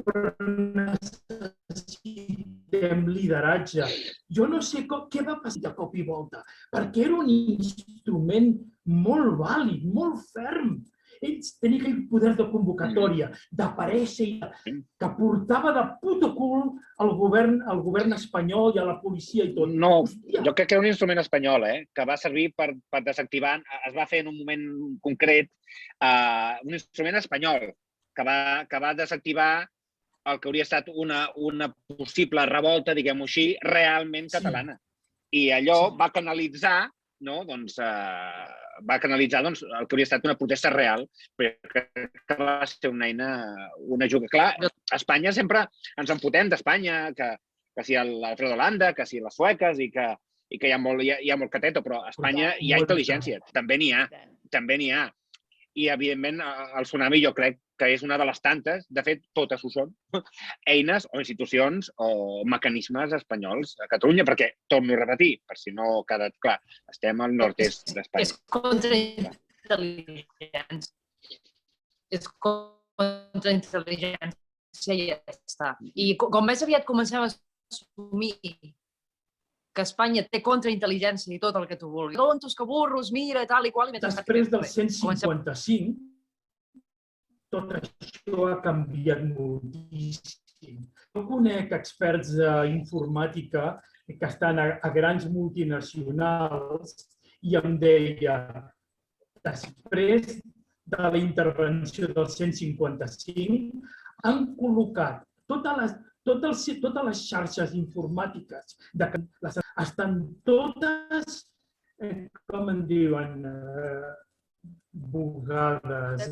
Però necessitem lideratge. Jo no sé què va passar de cop i volta, perquè era un instrument molt vàlid, molt ferm. Ells tenien aquell poder de convocatòria, d'aparèixer, que portava de puto cul al govern espanyol i a la policia i tot. No, jo crec que era un instrument espanyol, que va servir per desactivar, es va fer en un moment concret, un instrument espanyol que va desactivar el que hauria estat una possible revolta, diguem-ho així, realment catalana. I allò va canalitzar el que hauria estat una protesta real, però que va ser una eina, una juga. Clar, a Espanya sempre ens emputem d'Espanya, que si l'Alfredo Landa, que si les sueques, i que hi ha molt cateto, però a Espanya hi ha intel·ligència, també n'hi ha. I, evidentment, el tsunami jo crec que és una de les tantes, de fet, totes ho són, eines o institucions o mecanismes espanyols a Catalunya, perquè, torno a repetir, per si no ha quedat clar, estem al nord-est d'Espanya. És contraintel·ligència. És contraintel·ligència i ja està. I com més aviat comencem a assumir que Espanya té contraintel·ligència i tot el que tu vulguis. Tontos, que burros, mira, tal i qual... Després del 155, tot això ha canviat moltíssim. Jo conec experts d'informàtica que estan a grans multinacionals i em deia, després de la intervenció del 155, han col·locat totes les xarxes informàtiques estan totes, com en diuen, bugades,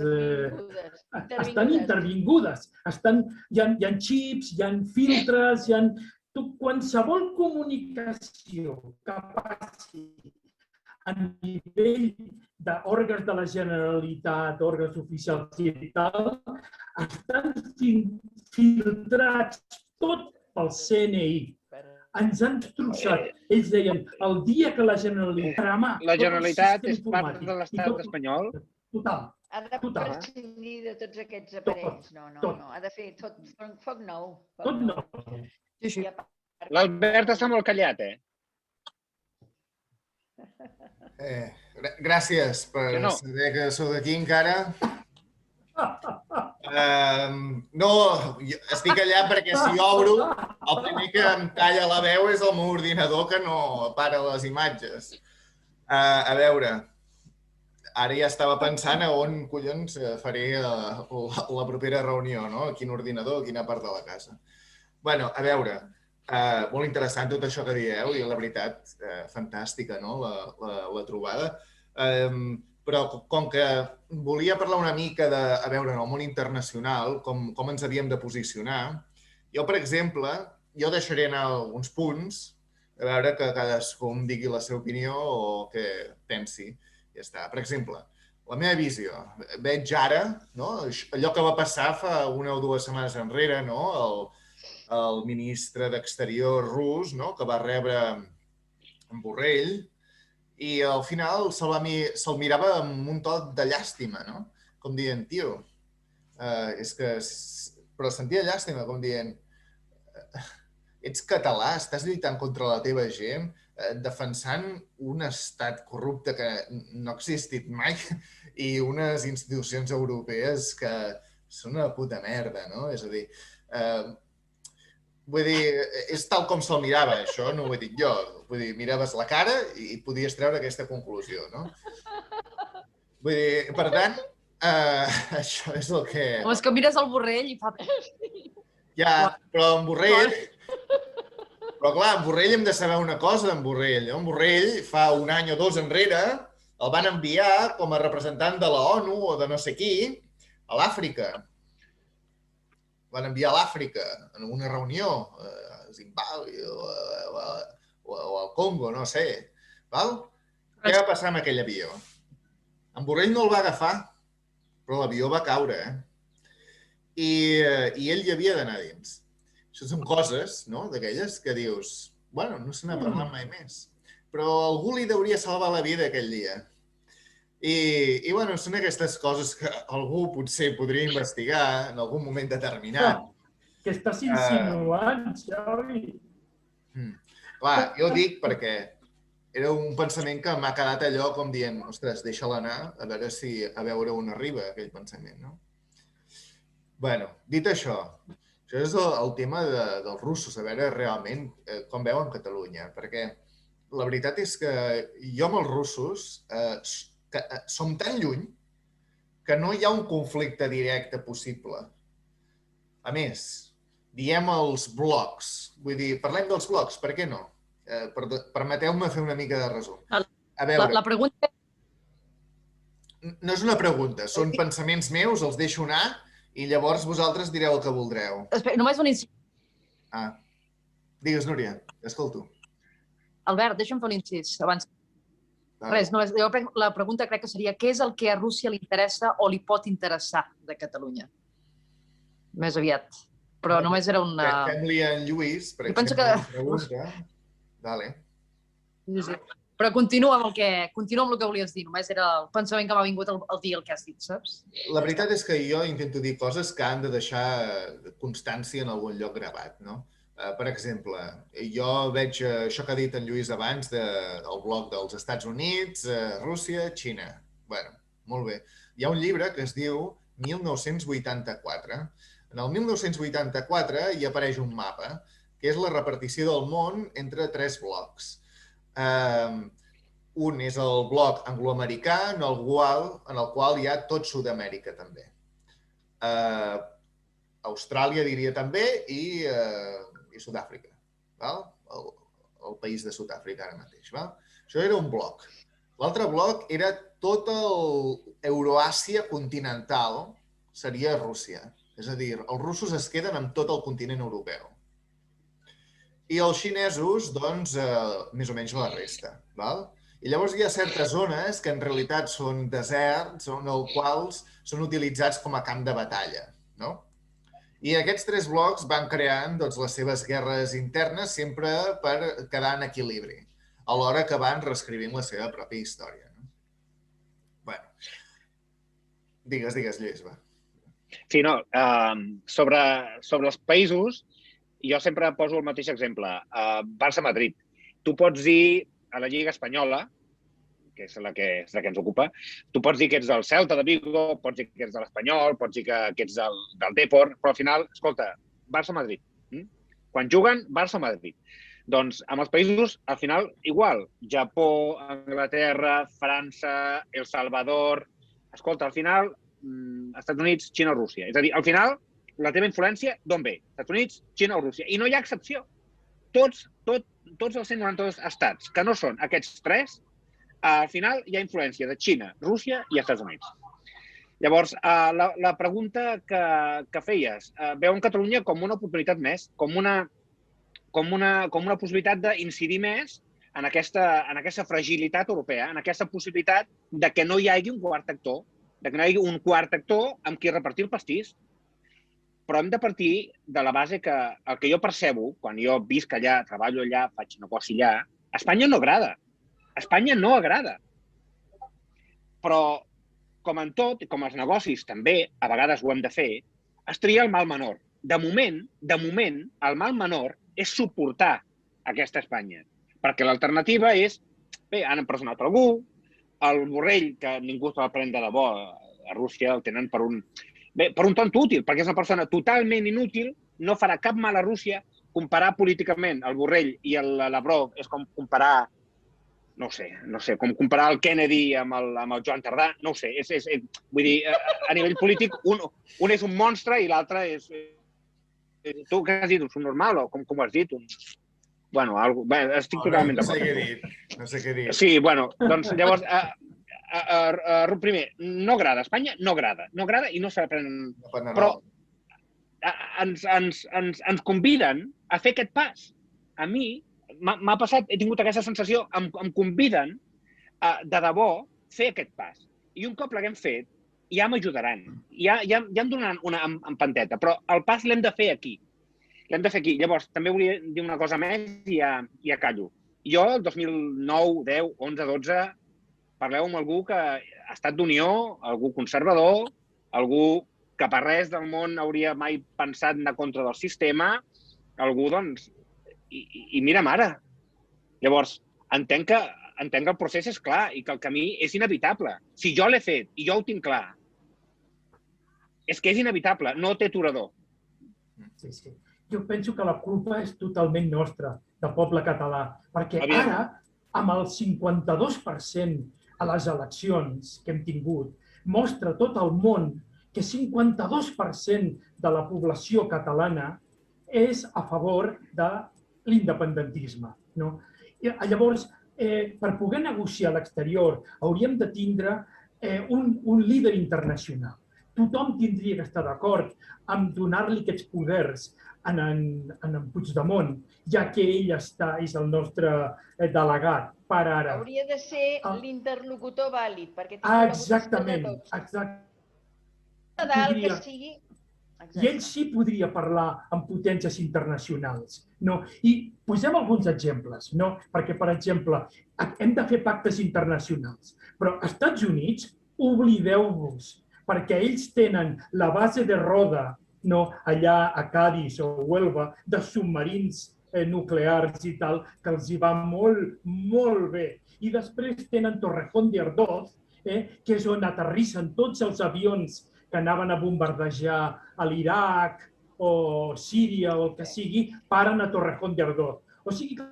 estan intervingudes. Hi ha xips, hi ha filtres, qualsevol comunicació que passi a nivell d'òrgans de la Generalitat, òrgans oficials i tal, estan filtrats tot pel CNI. Ens han destrossat. Ells deien, el dia que la Generalitat... La Generalitat és part de l'estat espanyol? Total. Ha de prescindir de tots aquests aparells. No. Ha de fer tot foc nou. Tot nou. L'Albert està molt callat, Gràcies per saber que sou d'aquí encara. No, estic allà perquè si obro, el primer que em talla la veu és el meu ordinador que no para les imatges. A veure, ara ja estava pensant a on collons faré la propera reunió, no? A quin ordinador, a quina part de la casa. Bé, a veure, molt interessant tot això que dieu i la veritat, fantàstica, no? La trobada. Però com que volia parlar una mica de, a veure, en el món internacional, com ens havíem de posicionar, jo, per exemple, jo deixaré anar alguns punts, a veure que cadascú em digui la seva opinió o què pensi. Ja està. Per exemple, la meva visió. Veig ara, allò que va passar fa una o dues setmanes enrere, el ministre d'Exterior rus, que va rebre en Borrell, i al final se'l mirava amb un to de llàstima, no? com dient, tio, és que... Però sentia llàstima, com dient, ets català, estàs lluitant contra la teva gent, defensant un estat corrupte que no ha existit mai i unes institucions europees que són una puta merda, no? És a dir, vull dir, és tal com se'l mirava, això, no ho he dit jo. Vull dir, miraves la cara i podies treure aquesta conclusió, no? Vull dir, per tant, això és el que... Home, és que mires el Borrell i fa... Ja, però en Borrell... Però clar, en Borrell hem de saber una cosa, en Borrell. En Borrell, fa un any o dos enrere, el van enviar com a representant de la ONU o de no sé qui a l'Àfrica. Van enviar a l'Àfrica en una reunió a Zimbàbue o al Congo, no sé. Val? Què va passar amb aquell avió? En Borrell no el va agafar, però l'avió va caure, I ell hi havia d'anar dins. Això són coses, no?, d'aquelles que dius, bueno, no se n'ha parlat mai més. Però algú li hauria salvar la vida aquell dia. I bueno, són aquestes coses que algú potser podria investigar en algun moment determinat. Què estàs insinuant, Xavi? Clar, jo dic perquè era un pensament que m'ha quedat allò com dient, ostres, deixa-la anar, a veure on arriba aquell pensament, no? Bueno, dit això és el tema dels russos, a veure realment com veuen Catalunya, perquè la veritat és que jo amb els russos som tan lluny que no hi ha un conflicte directe possible. A més, diem els blocs, vull dir, parlem dels blocs, per què no? Permeteu-me fer una mica de resum. A veure, La pregunta... no és una pregunta, són pensaments meus, els deixo anar, i llavors vosaltres direu el que voldreu. Espera, només un incís. Digues, Núria, escolto. Albert, deixa'm fer un incís abans. Res, la pregunta crec que seria què és el que a Rússia li interessa o li pot interessar de Catalunya? Més aviat. Però només era una... Fem-li a en Lluís, per exemple, una pregunta. Dale. Però continua amb el que volies dir. Només era el pensament que m'ha vingut al dir el que has dit, saps? La veritat és que jo intento dir coses que han de deixar constància en algun lloc gravat, no? Per exemple, jo veig això que ha dit en Lluís abans del bloc dels Estats Units, Rússia, Xina. Bueno, molt bé. Hi ha un llibre que es diu 1984. En el 1984 hi apareix un mapa, que és la repartició del món entre 3 blocs. Un és el bloc angloamericà, en el qual hi ha tot Sud-amèrica també. Austràlia diria també i Sud-àfrica. El país de Sud-àfrica ara mateix. Això era un bloc. L'altre bloc era tota l'Euroàsia continental, seria Rússia. És a dir, els russos es queden amb tot el continent europeu. I els xinesos, doncs, més o menys la resta. I llavors hi ha certes zones que en realitat són deserts, els quals són utilitzats com a camp de batalla. I aquests 3 blocs van creant les seves guerres internes sempre per quedar en equilibri, alhora que van reescrivint la seva pròpia història. Bueno, digues, Lluís, va. Sí, no, sobre els països, jo sempre poso el mateix exemple. Barça-Madrid. Tu pots dir a la Lliga Espanyola, que és la que ens ocupa, tu pots dir que ets del Celta de Vigo, pots dir que ets de l'Espanyol, pots dir que ets del Depor, però al final, escolta, Barça-Madrid. Quan juguen, Barça-Madrid. Doncs amb els països, al final, igual. Japó, Anglaterra, França, El Salvador... Escolta, al final, Estats Units, Xina o Rússia. És a dir, al final, la teva influència d'on ve? Estats Units, Xina o Rússia. I no hi ha excepció. Tots els 192 estats que no són aquests 3, al final hi ha influència de Xina, Rússia i Estats Units. Llavors, la pregunta que feies, veuen Catalunya com una oportunitat més, com una possibilitat d'incidir més en aquesta fragilitat europea, en aquesta possibilitat de que no hi hagi un quart actor, de que no hi hagi un quart actor amb qui repartir el pastís. Però hem de partir de la base que el que jo percebo, quan jo visc allà, treballo allà, faig negoci allà, Espanya no agrada. Espanya no agrada. Però com en tot, com els negocis també, a vegades ho hem de fer, es tria el mal menor. De moment, el mal menor és suportar aquesta Espanya. Perquè l'alternativa és, bé, han empresonat algú, el Borrell, que ningú se va prendre de debò a Rússia, el tenen per un tonto útil, perquè és una persona totalment inútil, no farà cap mal a Rússia. Comparar políticament el Borrell i el Lavrov és com comparar, no sé, com comparar el Kennedy amb el Joan Tardà, no ho sé. Vull dir, a nivell polític, un és un monstre i l'altre és... Tu què has dit? Un normal o com ho has dit? Bueno, estic totalment d'acord. No sé què dir. Sí, bueno, doncs llavors, primer, no agrada. Espanya no agrada i no s'aprèn. Però ens conviden a fer aquest pas. A mi m'ha passat, he tingut aquesta sensació, em conviden de debò a fer aquest pas. I un cop l'haguem fet, ja m'ajudaran. Ja em donaran una empanteta, però el pas l'hem de fer aquí. L'hem de fer aquí. Llavors, també volia dir una cosa més i ja callo. Jo, el 2009, 10, 11, 12, parleu amb algú que ha estat d'Unió, algú conservador, algú que per res del món hauria mai pensat anar contra del sistema, algú, doncs... I mira'm ara. Llavors, entenc que el procés és clar i que el camí és inevitable. Si jo l'he fet i jo ho tinc clar, és que és inevitable, no té aturador. Sí. Jo penso que la culpa és totalment nostra, del poble català, perquè ara, amb el 52% a les eleccions que hem tingut, mostra tot el món que 52% de la població catalana és a favor de l'independentisme. Llavors, per poder negociar a l'exterior, hauríem de tindre un líder internacional. Tothom tindria que estar d'acord amb donar-li aquests poders a en Puigdemont, ja que ell és el nostre delegat per ara. Hauria de ser l'interlocutor vàlid, perquè té exactament, que sigui... I ell sí podria parlar amb potències internacionals. I posem alguns exemples, perquè, per exemple, hem de fer pactes internacionals, però als Estats Units, oblideu-vos, perquè ells tenen la base de Roda, allà a Cádiz o Huelva, de submarins nuclears i tal, que els hi va molt, molt bé. I després tenen Torrejón de Ardoz, que és on aterrissen tots els avions que anaven a bombardejar a l'Iraq o Síria o el que sigui, paren a Torrejón de Ardoz. O sigui que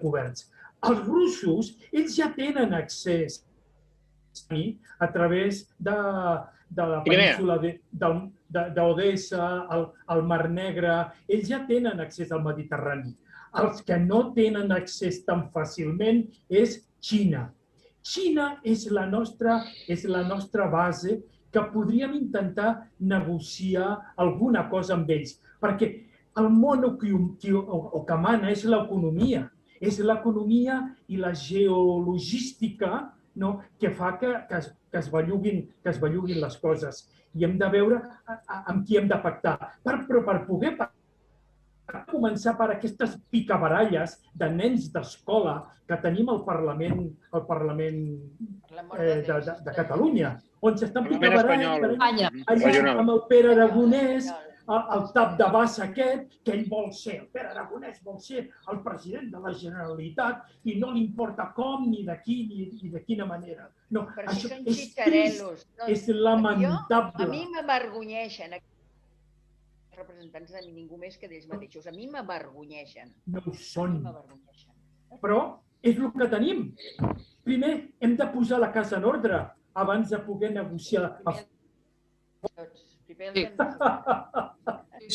coberts. Els russos, ells ja tenen accés a través de la península d'Odessa, al Mar Negre, ells ja tenen accés al Mediterrani. Els que no tenen accés tan fàcilment és Xina. Xina és la nostra base que podríem intentar negociar alguna cosa amb ells, perquè el món que mana és l'economia. És l'economia i la geologística que fa que es belluguin les coses. I hem de veure amb qui hem de pactar. Però per poder començar per aquestes picabaralles de nens d'escola que tenim al Parlament de Catalunya, on s'estan picabarallant allà amb el Pere Aragonès, el tap de bassa aquest, que ell vol ser, el Pere Aragonès vol ser el president de la Generalitat i no li importa com, ni de qui, ni de quina manera. No, això és trist, és lamentable. A mi m'avergonyeixen els representants de ningú més que d'ells mateixos. A mi m'avergonyeixen. No ho són. Però és el que tenim. Primer hem de posar la casa en ordre abans de poder negociar.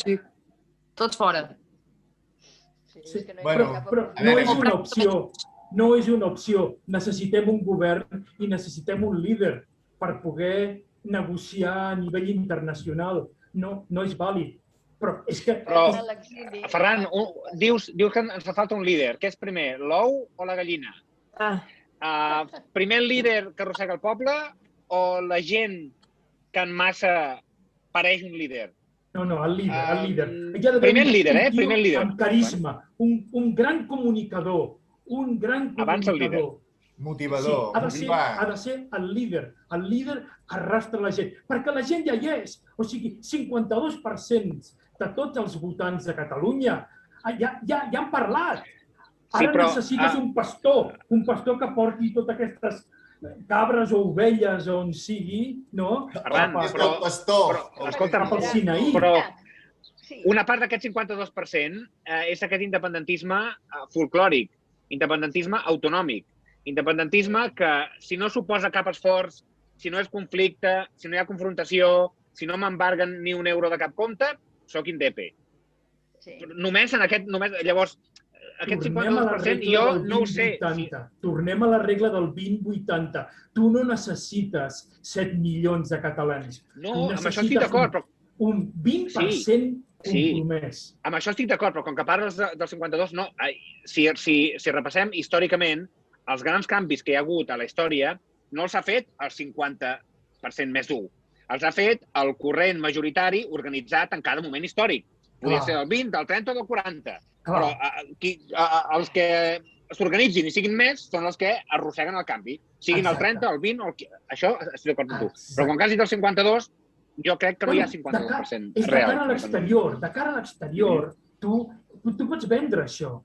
Sí. Tots fora. Però no és una opció. No és una opció. Necessitem un govern i necessitem un líder per poder negociar a nivell internacional. No és vàlid. Però és que... Ferran, dius que ens fa falta un líder. Què és primer, l'ou o la gallina? Primer el líder que arrossega el poble o la gent que en massa pareix un líder? No, el líder. Primer el líder, Primer el líder. Amb carisma, un gran comunicador, Abans el líder. motivador. Sí, ha de ser el líder. El líder arrastra la gent, perquè la gent ja hi és. O sigui, 52% de tots els votants de Catalunya ja han parlat. Ara necessites un pastor que porti totes aquestes cabres o ovelles o on sigui, no? Ferran, però una part d'aquest 52% és aquest independentisme folclòric, independentisme autonòmic, independentisme que si no suposa cap esforç, si no és conflicte, si no hi ha confrontació, si no m'embarguen ni un euro de cap compte, soc indepe. Només en aquest... Llavors, aquest 52% jo no ho sé. Tornem a la regla del 20-80. Tu no necessites 7 milions de catalans. No, amb això estic d'acord, però... Un 20% compromès. Amb això estic d'acord, però com que parles del 52, no. Si repassem històricament, els grans canvis que hi ha hagut a la història no els ha fet el 50% més dur. Els ha fet el corrent majoritari organitzat en cada moment històric. Podria ser del 20, del 30 o del 40. Però els que s'organitzin i siguin més són els que arrosseguen el canvi. Siguin el 30, el 20, això estic d'acord amb tu. Però quan quasi del 52, jo crec que no hi ha 52% real. De cara a l'exterior, tu pots vendre això,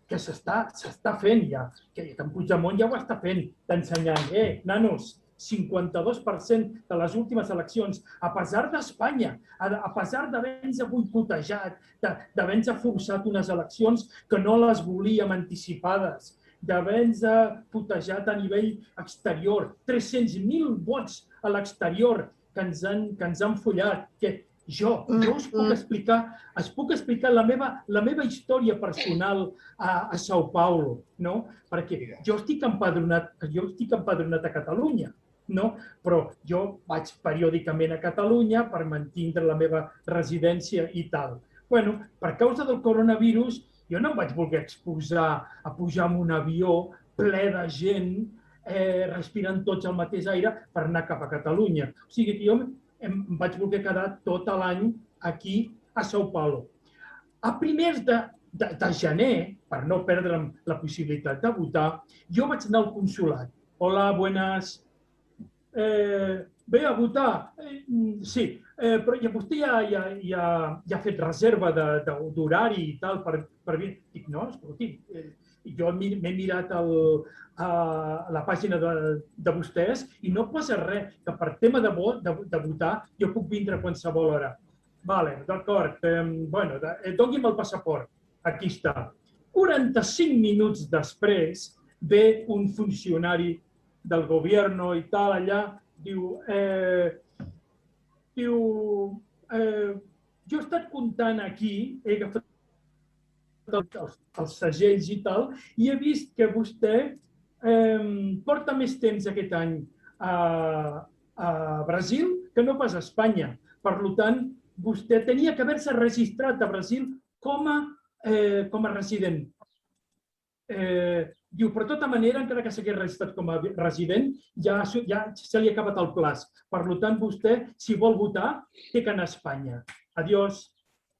que s'està fent ja, que en Puigdemont ja ho està fent, t'ensenyant, nanos, 52% de les últimes eleccions, a pesar d'Espanya, a pesar d'haver-nos boicotejat, d'haver-nos forçat unes eleccions que no les volíem anticipades, d'haver-nos putejat a nivell exterior, 300.000 vots a l'exterior que ens han follat, que jo us puc explicar la meva història personal a São Paulo, perquè jo estic empadronat a Catalunya, però jo vaig periòdicament a Catalunya per mantindre la meva residència i tal. Per causa del coronavirus, jo no em vaig voler exposar a pujar en un avió ple de gent respirant tots el mateix aire per anar cap a Catalunya. O sigui que jo em vaig voler quedar tot l'any aquí a São Paulo. A primers de gener, per no perdre'm la possibilitat de votar, jo vaig anar al consolat. Hola, buenas. Ve a votar? Sí, però vostè ja ha fet reserva d'horari i tal per venir? Dic, no, escolti, jo m'he mirat la pàgina de vostès i no posa res, que per tema de votar jo puc vindre a qualsevol hora. Vale, d'acord, doni'm el passaport. Aquí està. 45 minuts després ve un funcionari del govern i tal, allà, diu, jo he estat comptant aquí, he agafat els segells i tal, i he vist que vostè porta més temps aquest any a Brasil que no pas a Espanya. Per tant, vostè tenia que haver-se registrat a Brasil com a resident. Diu, per tota manera, encara que s'hagués registrat com a resident, ja se li ha acabat el plaç. Per tant, vostè, si vol votar, té que anar a Espanya. Adiós.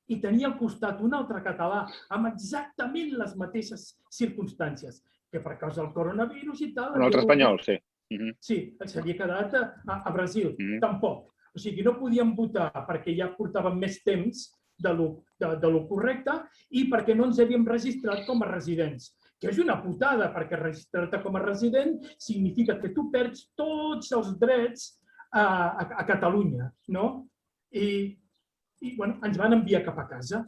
I tenia al costat un altre català amb exactament les mateixes circumstàncies, que per causa del coronavirus i tal... Un altre espanyol, sí. Sí, s'havia quedat a Brasil. Tampoc. O sigui, no podíem votar perquè ja portàvem més temps de lo correcte i perquè no ens havíem registrat com a residents. Que és una putada, perquè registrar-te com a resident significa que tu perds tots els drets a Catalunya, no? I ens van enviar cap a casa.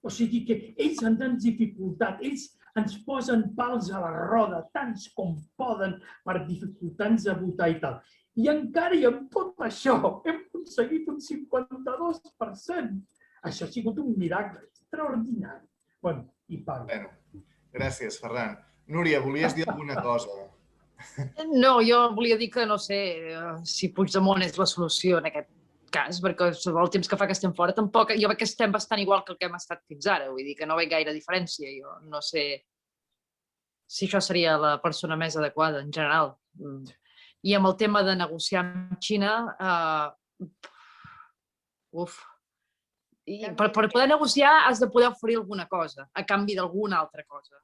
O sigui que ells ens han dificultat, ells ens posen pals a la roda, tants com poden, per dificultar-nos a votar i tal. I encara i amb tot això hem aconseguit un 52%. Això ha sigut un miracle extraordinari. I paro. Gràcies, Ferran. Núria, volies dir alguna cosa? No, jo volia dir que no sé si Puigdemont és la solució en aquest cas, perquè el temps que fa que estem fora tampoc... Jo veig que estem bastant igual que el que hem estat fins ara, vull dir que no veig gaire diferència. Jo no sé si això seria la persona més adequada en general. I amb el tema de negociar amb Xina... Per poder negociar has de poder oferir alguna cosa a canvi d'alguna altra cosa.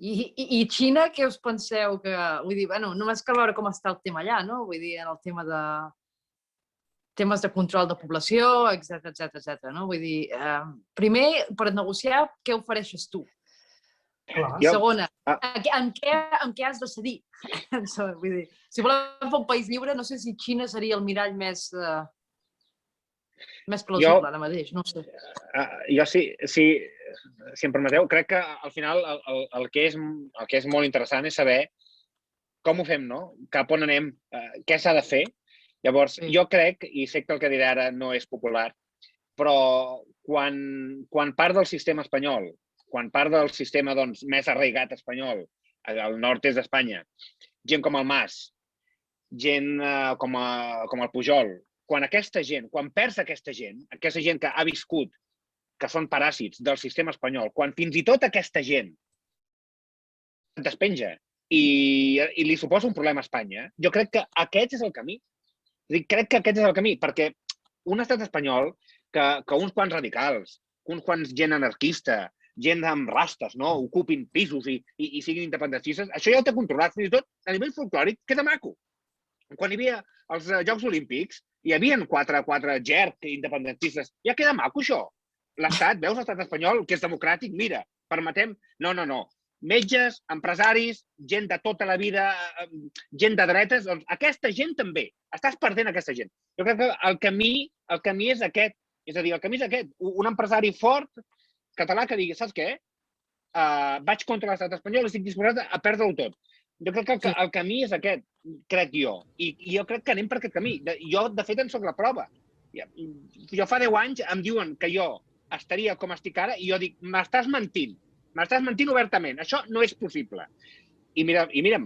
I Xina, què us penseu? Vull dir, bueno, només cal veure com està el tema allà, no? Vull dir, en el tema de temes de control de població, etc, no? Vull dir, primer, per negociar, què ofereixes tu? Segona, en què has de cedir? Vull dir, si volem fer un país lliure, no sé si Xina seria el mirall més plausible ara mateix, no ho sé. Jo sí, si em permeteu, crec que al final el que és molt interessant és saber com ho fem, no? Cap on anem, què s'ha de fer. Llavors, jo crec, i sé que el que diré ara no és popular, però quan part del sistema espanyol, quan part del sistema més arraigat espanyol, al nord-est d'Espanya, gent com el Mas, gent com el Pujol, quan perds aquesta gent que ha viscut, que són paràsits del sistema espanyol, quan fins i tot aquesta gent despenja i li suposa un problema a Espanya, jo crec que aquest és el camí. Crec que aquest és el camí, perquè un estat espanyol que uns quants radicals, uns quants gent anarquista, gent amb rastes, no, ocupin pisos i siguin independentistes, això ja ho té controlat, fins i tot a nivell folclòric queda maco. Quan hi havia els Jocs Olímpics, hi havia quatre GERC independentistes, ja queda maco això. L'estat, veus l'estat espanyol, que és democràtic, mira, permetem... No. Metges, empresaris, gent de tota la vida, gent de dretes, doncs aquesta gent també. Estàs perdent aquesta gent. Jo crec que el camí és aquest. És a dir, el camí és aquest. Un empresari fort, català, que digui, saps què? Vaig contra l'estat espanyol i estic disposat a perdre-ho tot. Jo crec que el camí és aquest, crec jo. I jo crec que anem per aquest camí. Jo, de fet, en soc la prova. Jo fa 10 anys em diuen que jo estaria com estic ara i jo dic, m'estàs mentint. M'estàs mentint obertament. Això no és possible. I mira'm.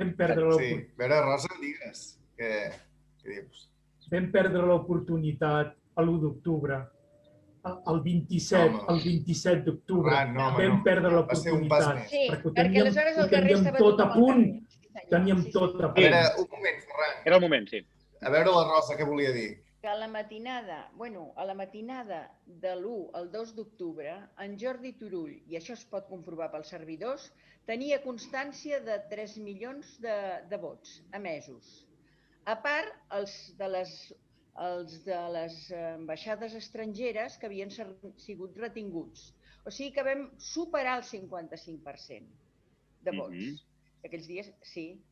Vam perdre l'oportunitat. Sí, a veure, Rosa, digues. Què dius? Vam perdre l'oportunitat l'1 d'octubre. El 27 d'octubre. Vam perdre l'oportunitat. Sí, perquè aleshores el carrer estava tot a punt. Teníem tot a A punt. veure, un moment, Ferran. Era el moment, sí. A veure la Rosa què volia dir. Que a la matinada de l'1 al 2 d'octubre, en Jordi Turull, i això es pot comprovar pels servidors, tenia constància de 3 milions de vots emesos. A part, els de les ambaixades estrangeres que havien sigut retinguts. O sigui que vam superar el 55% de vots. Aquells dies, sí,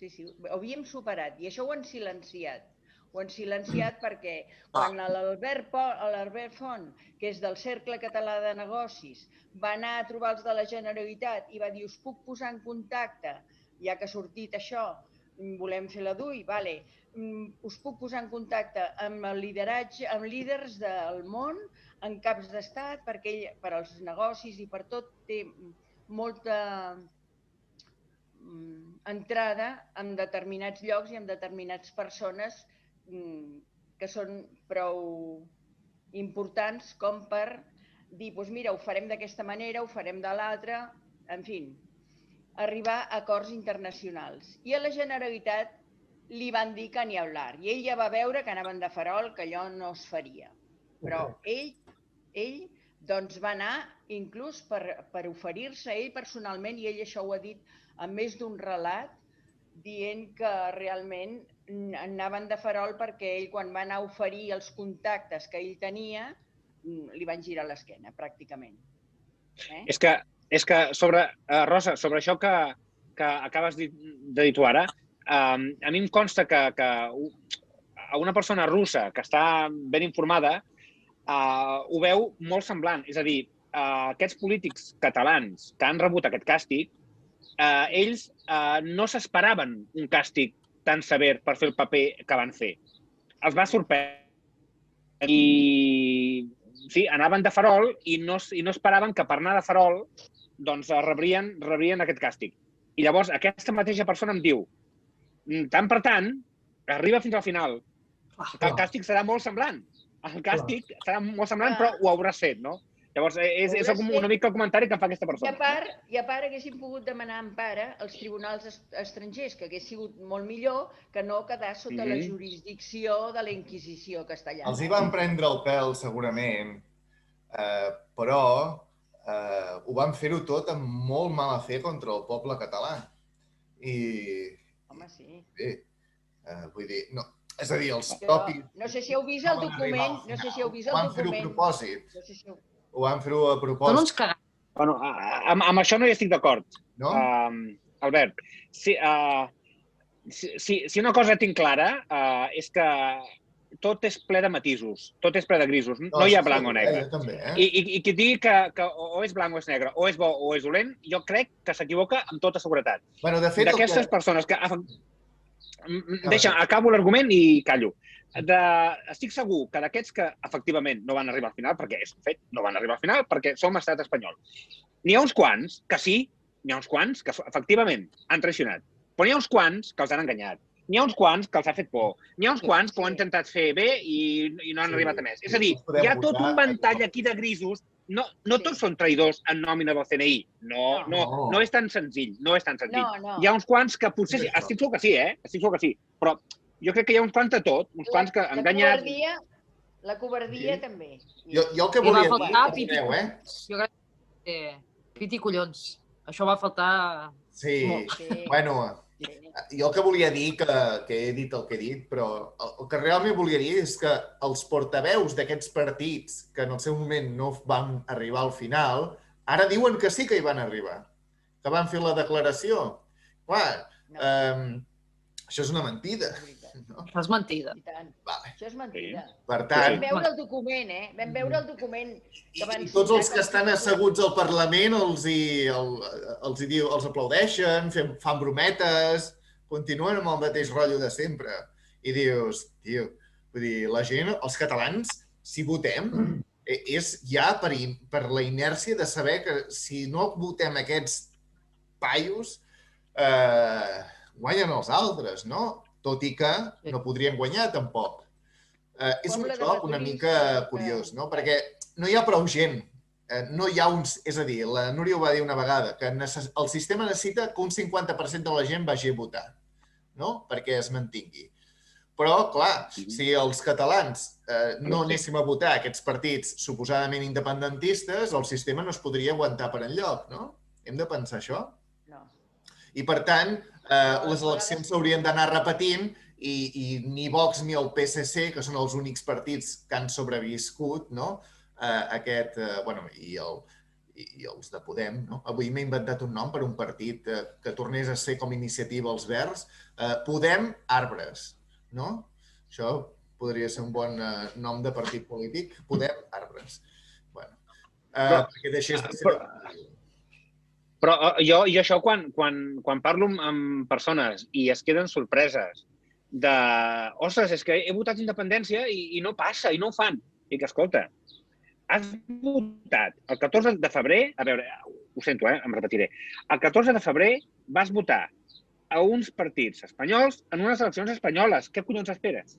ho havíem superat i això ho han silenciat. Ho han silenciat perquè quan l'Albert Font, que és del Cercle Català de Negocis, va anar a trobar els de la Generalitat i va dir, us puc posar en contacte, ja que ha sortit això, volem fer la DUI, us puc posar en contacte amb el lideratge, amb líders del món, en caps d'estat, perquè ell, per als negocis i per tot, té molta entrada en determinats llocs i en determinades persones que són prou importants com per dir, doncs mira, ho farem d'aquesta manera, ho farem de l'altra, en fi, arribar a acords internacionals. I a la Generalitat li van dir que ni hablar, i ell ja va veure que anaven de farol, que allò no es faria. Però ell doncs va anar inclús per oferir-se, ell personalment, i ell això ho ha dit en més d'un relat, dient que realment anaven de farol perquè ell, quan va anar a oferir els contactes que ell tenia, li van girar l'esquena, pràcticament. És que Rosa, sobre això que acabes de dir tu ara, a mi em consta que una persona russa que està ben informada ho veu molt semblant. És a dir, aquests polítics catalans que han rebut aquest càstig, ells no s'esperaven un càstig tan sever per fer el paper que van fer. Els va sorprendre. I sí, anaven de farol i no esperaven que per anar de farol doncs rebrien aquest càstig. I llavors aquesta mateixa persona em diu, tant per tant, arriba fins al final, que el càstig serà molt semblant. El càstig serà molt semblant, però ho hauràs fet, no? Llavors, és una mica el comentari que fa aquesta persona. I a part haguéssim pogut demanar empara als tribunals estrangers, que hagués sigut molt millor que no quedar sota la jurisdicció de la Inquisició castellana. Els hi van prendre el pèl, segurament, però ho van fer-ho tot amb molt mala fe contra el poble català. Home, sí. Bé, vull dir, no, és a dir, els propis... No sé si heu vist el document, Ho van fer-ho a propòsit. Ho van fer-ho a propòsit. Són uns cagats. Bueno, amb això no hi estic d'acord. No? Albert, si una cosa tinc clara és que tot és ple de matisos, tot és ple de grisos, no hi ha blanc o negre. I qui digui que o és blanc o és negre, o és bo o és dolent, jo crec que s'equivoca amb tota seguretat. D'aquestes persones que... Deixa, acabo l'argument i callo. Estic segur que d'aquests que efectivament no van arribar al final, perquè és un fet, no van arribar al final perquè som estat espanyol. N'hi ha uns quants que sí, n'hi ha uns quants que efectivament han traicionat, però n'hi ha uns quants que els han enganyat. N'hi ha uns quants que els ha fet por. N'hi ha uns quants que ho han intentat fer bé i no han arribat a més. És a dir, hi ha tot un ventall aquí de grisos. No tots són traïdors en nòmina del CNI. No és tan senzill. No és tan senzill. Hi ha uns quants que potser sí. Estic segur que sí, Estic segur que sí. Però jo crec que hi ha uns quants de tot. Uns quants que han enganyat... La covardia també. Jo el que volia dir... Jo crec que piti collons. Això va faltar... Sí, bueno... Jo el que volia dir, que he dit el que he dit, però el que realment volia dir és que els portaveus d'aquests partits que en el seu moment no van arribar al final, ara diuen que sí que hi van arribar, que van fer la declaració. Clar, això és una mentida. Això és mentida. Això és mentida. Per tant... Vam veure el document, Vam veure el document. I tots els que estan asseguts al Parlament els aplaudeixen, fan brometes, continuen amb el mateix rotllo de sempre. I dius, tio, vull dir, la gent, els catalans, si votem, és ja per la inèrcia de saber que si no votem aquests paios, guanyen els altres, no? Tot i que no podrien guanyar, tampoc. És un joc una mica curiós, no? Perquè no hi ha prou gent. No hi ha uns... És a dir, la Núria ho va dir una vegada, que el sistema necessita que un 50% de la gent vagi a votar, no? Perquè es mantingui. Però, clar, si els catalans no anéssim a votar aquests partits suposadament independentistes, el sistema no es podria aguantar per enlloc, no? Hem de pensar això? No. I, per tant, les eleccions s'haurien d'anar repetint i ni Vox ni el PSC, que són els únics partits que han sobreviscut, no? I els de Podem, no? Avui m'he inventat un nom per un partit que tornés a ser com Iniciativa als Verds. Podem Arbres, no? Això podria ser un bon nom de partit polític. Podem Arbres. Perquè deixés de ser... Però jo això, quan parlo amb persones i es queden sorpreses de... Ostres, és que he votat independència i no passa, i no ho fan. I que, escolta, has votat el 14 de febrer... A veure, ho sento, em repetiré. El 14 de febrer vas votar a uns partits espanyols en unes eleccions espanyoles. Què collons esperes?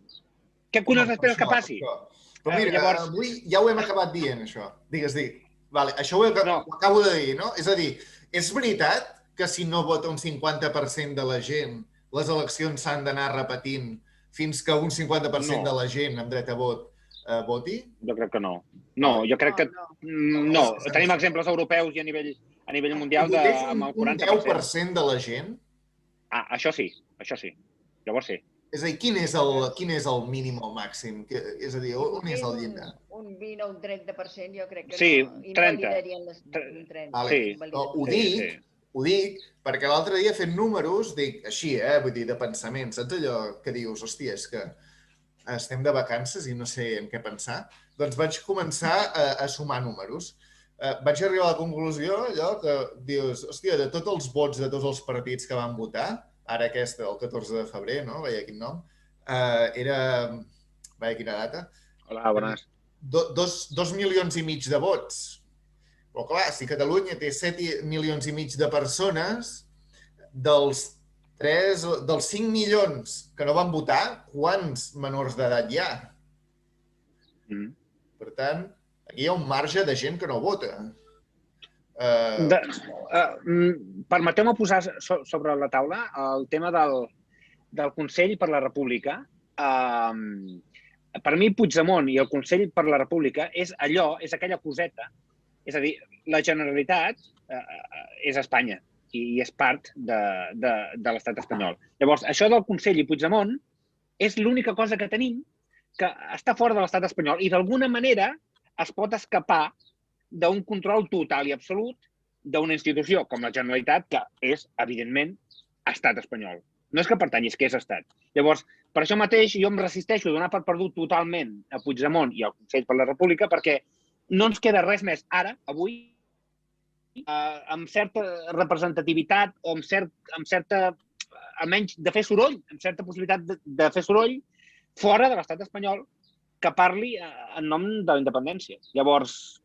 Què collons esperes que passi? Però mira, avui ja ho hem acabat dient, això. Digues. Vale, això ho acabo de dir, no? És a dir, és veritat que si no vota un 50% de la gent, les eleccions s'han d'anar repetint fins que un 50% de la gent amb dret a vot voti? Jo crec que no. No, jo crec que... No, tenim exemples europeus i a nivell mundial de... Un 10% de la gent? Això sí. Llavors sí. És a dir, quin és el mínim o màxim? És a dir, on és el llindar? Un 20 o un 30%, jo crec que sí, no. Sí, 30. Ho dic perquè l'altre dia fent números, dic així, vull dir, de pensament, saps allò que dius, hòstia, és que estem de vacances i no sé en què pensar? Doncs vaig començar a sumar números. Vaig arribar a la conclusió, allò que dius, hòstia, de tots els vots de tots els partits que van votar, ara aquesta, el 14 de febrer, no? Veia quin nom. Era... Veia quina data. Hola, bones. 2 milions i mig de vots. Però clar, si Catalunya té 7 milions i mig de persones, dels 5 milions que no van votar, quants menors d'edat hi ha? Per tant, aquí hi ha un marge de gent que no vota. Permeteu-me posar sobre la taula el tema del Consell per la República. Per mi, Puigdemont i el Consell per la República és aquella coseta És a dir, la Generalitat és Espanya i és part de l'estat espanyol. Llavors, això del Consell i Puigdemont és l'única cosa que tenim que està fora de l'estat espanyol i d'alguna manera es pot escapar d'un control total i absolut d'una institució com la Generalitat, que és, evidentment, estat espanyol. No és que pertanyi, és que és estat. Llavors, per això mateix, jo em resisteixo a donar per perdut totalment a Puigdemont i al Consell per la República perquè no ens queda res més ara, avui, amb certa representativitat o amb certa, almenys, de fer soroll, amb certa possibilitat de fer soroll fora de l'estat espanyol que parli en nom de la independència. Llavors...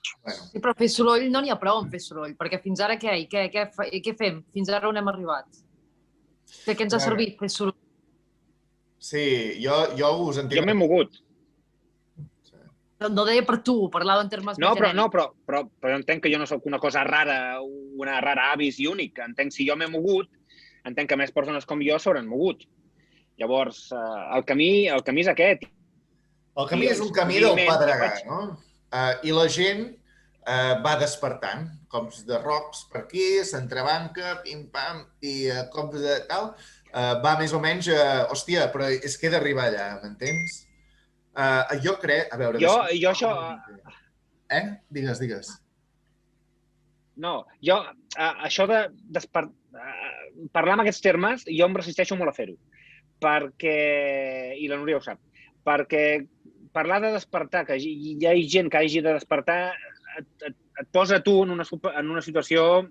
Sí, però fer soroll no n'hi ha prou amb fer soroll, perquè fins ara què? I què fem? Fins ara on hem arribat? De què ens ha servit fer soroll? Sí, jo us entenc... Jo m'he mogut. No deia per tu, parlava en termes més genèrics. Però entenc que jo no sóc una cosa rara, una rara avis i única. Entenc si jo m'he mogut, entenc que més persones com jo s'hauran mogut. Llavors, el camí és aquest. El camí és un camí del pedregar, no? I la gent va despertant, cops de rocs per aquí, s'entrebanca, pim-pam, i cops de tal, va més o menys, hòstia, però és que he d'arribar allà, m'entens? Jo crec... A veure... Jo això... Digues. No, jo, això de parlar en aquests termes, jo em resisteixo molt a fer-ho. Perquè, i la Núria ho sap, perquè parlar de despertar, que hi ha gent que hagi de despertar, et posa tu en una situació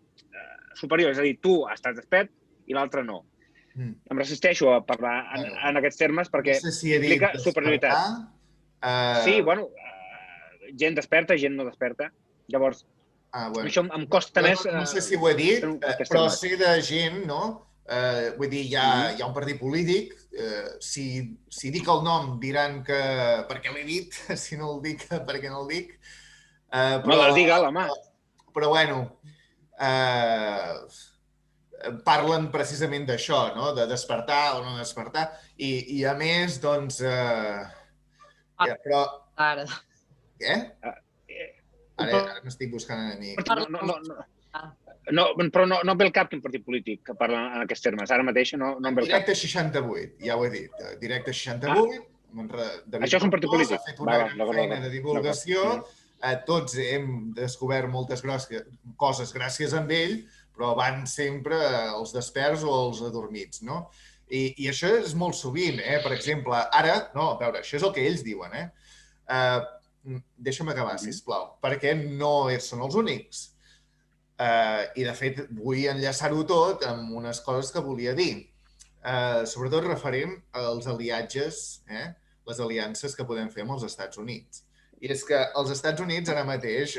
superior. És a dir, tu estàs despert i l'altre no. Em resisteixo a parlar en aquests termes perquè implica superioritat. Sí, bueno, gent desperta, gent no desperta. Llavors, això em costa més... No sé si ho he dit, però sé de gent, no? Vull dir, hi ha un partit polític, si dic el nom diran que perquè l'he dit, si no el dic perquè no el dic. No la diga, home. Però bueno, parlen precisament d'això, no? De despertar o no despertar. I a més, doncs... Però... Ara. Què? Ara m'estic buscant enemics. Però no ve el cap d'un partit polític que parla en aquests termes. Ara mateix no em ve el cap. Directe 68, ja ho he dit. Directe 68. Això és un partit polític. Ha fet una gran feina de divulgació. Tots hem descobert moltes coses gràcies a ell, però van sempre els desperts o els adormits, no? I això és molt sovint, per exemple, ara, no, a veure, això és el que ells diuen, Deixa'm acabar, sisplau, perquè no són els únics. I, de fet, vull enllaçar-ho tot amb unes coses que volia dir. Sobretot referent als aliatges, les aliances que podem fer amb els Estats Units. I és que als Estats Units ara mateix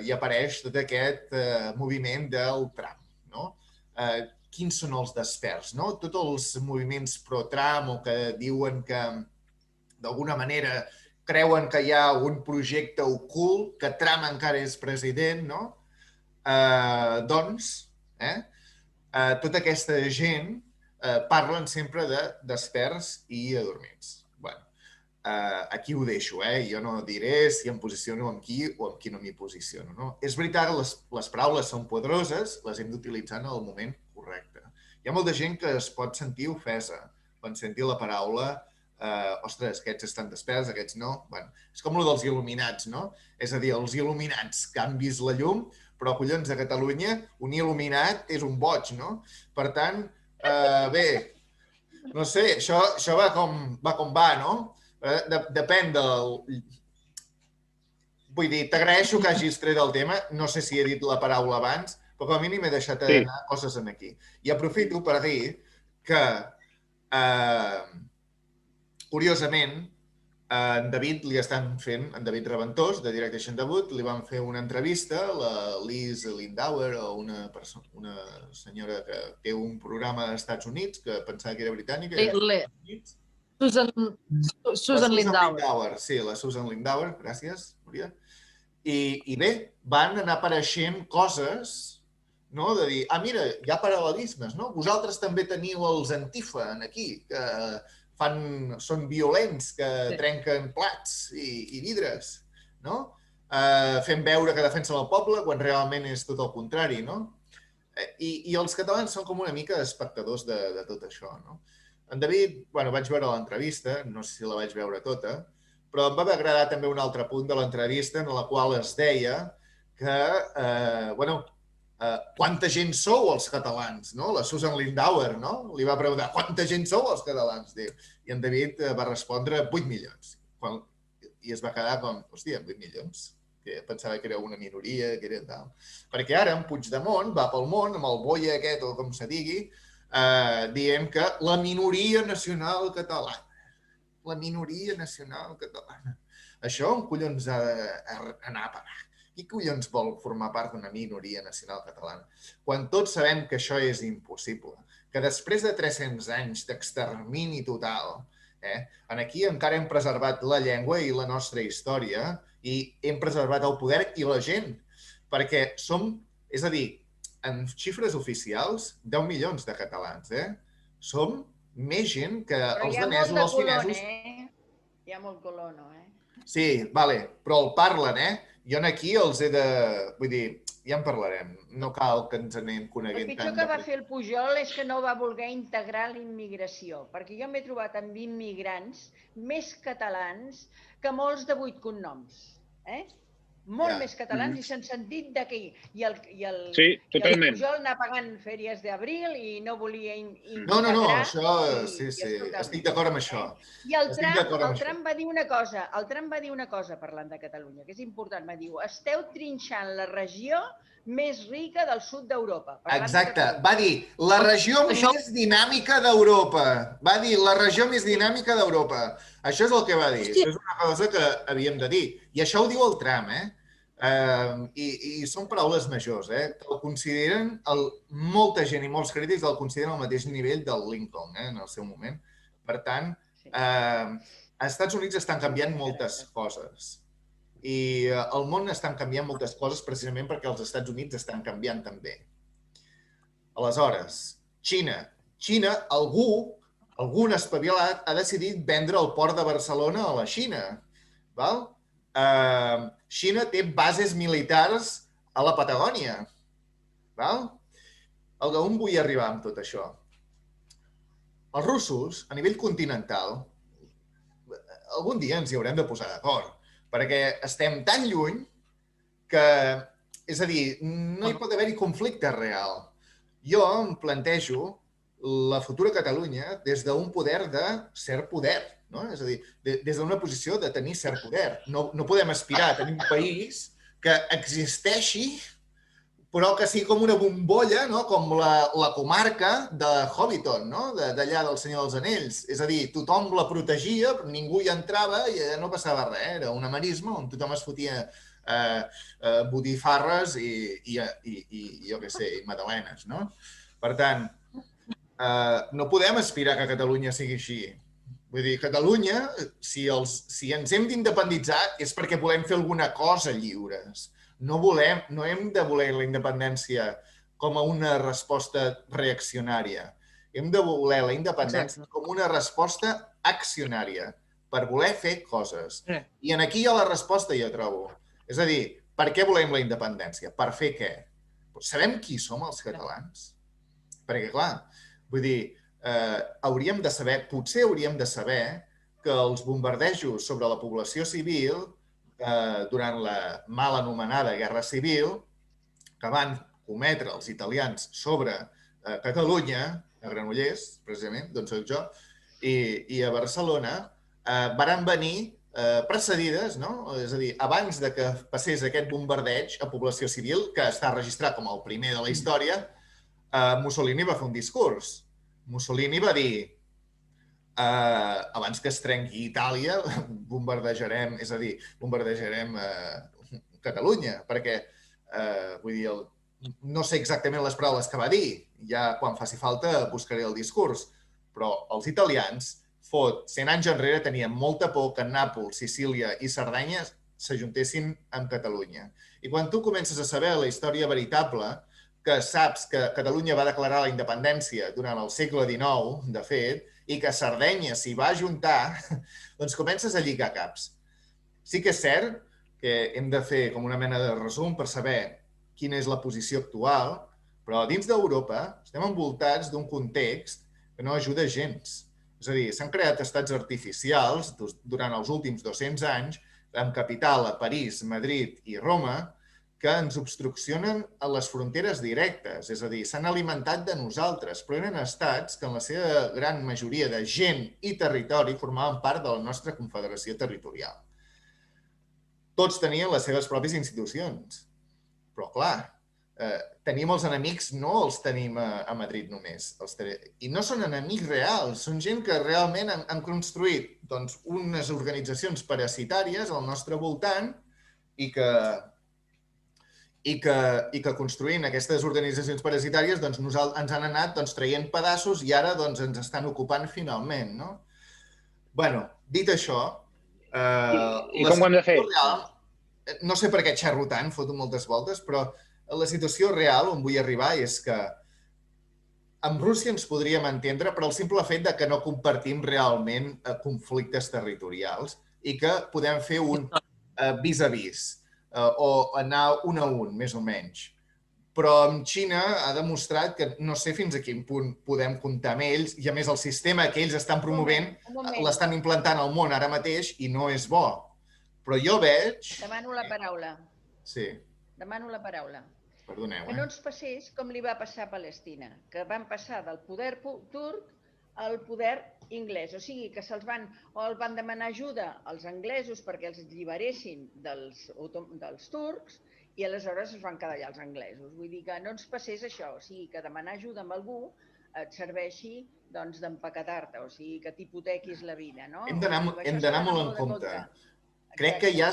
hi apareix tot aquest moviment del Trump, no? Quins són els desperts, no? Tots els moviments pro-Trump o que diuen que, d'alguna manera, creuen que hi ha un projecte ocult, que Trump encara és president, no? Doncs, tota aquesta gent parlen sempre de desperts i adormits. Aquí ho deixo, jo no diré si em posiciono amb qui o amb qui no m'hi posiciono, no? És veritat que les paraules són poderoses, les hem d'utilitzar en el moment correcte. Hi ha molta gent que es pot sentir ofesa quan sentir la paraula ostres, aquests estan desperts, aquests no. És com el dels il·luminats, no? És a dir, els il·luminats que han vist la llum, però, collons, a Catalunya un il·luminat és un boig, no? Per tant, bé, no sé, això va com va, no? Depèn del... Vull dir, t'agraeixo que hagis tret el tema, no sé si he dit la paraula abans, però com a mínim he deixat anar coses aquí. I aprofito per dir que, curiosament, en David li estan fent, en David Reventós, de Directe 68, li van fer una entrevista, la Liz Lindauer, o una senyora que té un programa als Estats Units, que pensava que era britànica. Susan Lindauer. Sí, la Susan Lindauer, gràcies, Núria. I bé, van anar apareixent coses, no? De dir, mira, hi ha paral·lelismes, no? Vosaltres també teniu els Antifa aquí, que són violents, que trenquen plats i vidres, no? fent veure que defensen el poble quan realment és tot el contrari, no? I els catalans són com una mica espectadors de tot això, no? En David, bueno, vaig veure l'entrevista, no sé si la vaig veure tota, però em va agradar també un altre punt de l'entrevista en la qual es deia que, bueno, quanta gent sou els catalans, no? La Susan Lindauer, no? Li va preguntar, quanta gent sou els catalans? I en David va respondre 8 milions. I es va quedar com, hòstia, 8 milions. Que pensava que era una minoria, que era tal. Perquè ara en Puigdemont va pel món, amb el boia aquest, o com se digui, dient que la minoria nacional catalana. La minoria nacional catalana. Això on collons ha d'anar a parar? Qui collons vol formar part d'una minoria nacional catalana? Quan tots sabem que això és impossible, que després de 300 anys d'extermini total, aquí encara hem preservat la llengua i la nostra història i hem preservat el poder i la gent, perquè som, és a dir, en xifres oficials, 10 milions de catalans, Som més gent que els danesos o els finesos. Hi ha molt colono, Sí, vale, però el parlen, Jo aquí els he de... Vull dir, ja en parlarem. No cal que ens anem coneguent tant. El pitjor que va fer el Pujol és que no va voler integrar la immigració, perquè jo m'he trobat amb immigrants més catalans que molts de 8 cognoms. Molt més catalans i s'han sentit d'aquí. I el Pujol anar pagant fèries d'abril i no volia integrar. No, això, sí, estic d'acord amb això. I el Trump va dir una cosa, parlant de Catalunya, que és important, va dir, esteu trinxant la regió més rica del sud d'Europa. Exacte, va dir, la regió més dinàmica d'Europa. Va dir, la regió més dinàmica d'Europa. Això és el que va dir. Això és una cosa que havíem de dir. I això ho diu el Trump, I són paraules majors, que el consideren, molta gent i molts crítics el consideren al mateix nivell del Lincoln, en el seu moment. Per tant, als Estats Units estan canviant moltes coses i al món estan canviant moltes coses precisament perquè els Estats Units estan canviant també. Aleshores, Xina, algun espavilat ha decidit vendre el port de Barcelona a la Xina, val? Xina té bases militars a la Patagònia. On vull arribar amb tot això? Els russos, a nivell continental, algun dia ens hi haurem de posar d'acord, perquè estem tan lluny que, és a dir, no hi pot haver-hi conflicte real. Jo em plantejo la futura Catalunya des d'un poder de cert poder, és a dir, des d'una posició de tenir cert poder. No podem aspirar a tenir un país que existeixi, però que sigui com una bombolla, com la comarca de Hobbiton, d'allà del Senyor dels Anells. És a dir, tothom la protegia, ningú hi entrava i no passava res. Era una marisma on tothom es fotia botifarres i jo què sé, i magdalenes. Per tant, no podem aspirar que Catalunya sigui així. Vull dir, Catalunya, si ens hem d'independitzar és perquè volem fer alguna cosa lliures. No hem de voler la independència com a una resposta reaccionària. Hem de voler la independència com una resposta accionària, per voler fer coses. I aquí hi ha la resposta, jo trobo. És a dir, per què volem la independència? Per fer què? Sabem qui som els catalans? Perquè, clar, vull dir, potser hauríem de saber que els bombardejos sobre la població civil durant la mal anomenada Guerra Civil que van cometre els italians sobre Catalunya, a Granollers, precisament, d'on soc jo, i a Barcelona, varen venir precedides, és a dir, abans que passés aquest bombardeig a població civil, que està registrat com el primer de la història, Mussolini va fer un discurs. Mussolini va dir, abans que es trenqui Itàlia, bombardejarem Catalunya, perquè, vull dir, no sé exactament les paraules que va dir, ja quan faci falta buscaré el discurs, però els italians, 100 anys enrere, tenien molta por que Nàpols, Sicília i Cerdanya s'ajuntessin amb Catalunya. I quan tu comences a saber la història veritable, que saps que Catalunya va declarar la independència durant el segle XIX, de fet, i que Sardenya s'hi va ajuntar, doncs comences a lligar caps. Sí que és cert que hem de fer com una mena de resum per saber quina és la posició actual, però dins d'Europa estem envoltats d'un context que no ajuda gens. És a dir, s'han creat estats artificials durant els últims 200 anys, amb capital a París, Madrid i Roma, que ens obstruccionen a les fronteres directes. És a dir, s'han alimentat de nosaltres, però eren estats que en la seva gran majoria de gent i territori formaven part de la nostra confederació territorial. Tots tenien les seves pròpies institucions. Però, clar, tenim els enemics, no els tenim a Madrid només. I no són enemics reals, són gent que realment han construït unes organitzacions parasitàries al nostre voltant i que construint aquestes organitzacions parasitàries ens han anat traient pedaços i ara ens estan ocupant finalment. Bé, dit això... I com ho hem de fer? No sé per què xerro tant, foto moltes voltes, però la situació real on vull arribar és que amb Rússia ens podríem entendre per al simple fet de que no compartim realment conflictes territorials i que podem fer un vis a vis o anar un a un, més o menys. Però amb Xina ha demostrat que no sé fins a quin punt podem comptar amb ells i, a més, el sistema que ells estan promovent l'estan implantant al món ara mateix i no és bo. Però jo veig... Demano la paraula. Sí. Demano la paraula. Perdoneu, Que no ens passés com li va passar a Palestina, que van passar del poder turc al poder anglès. O sigui, que els van demanar ajuda als anglesos perquè els alliberessin dels turcs i aleshores es van quedar allà els anglesos. Vull dir que no ens passés això. O sigui, que demanar ajuda amb algú et serveixi d'empaquetar-te, o sigui, que t'hipotequis la vida. Hem d'anar molt en compte. Crec que hi ha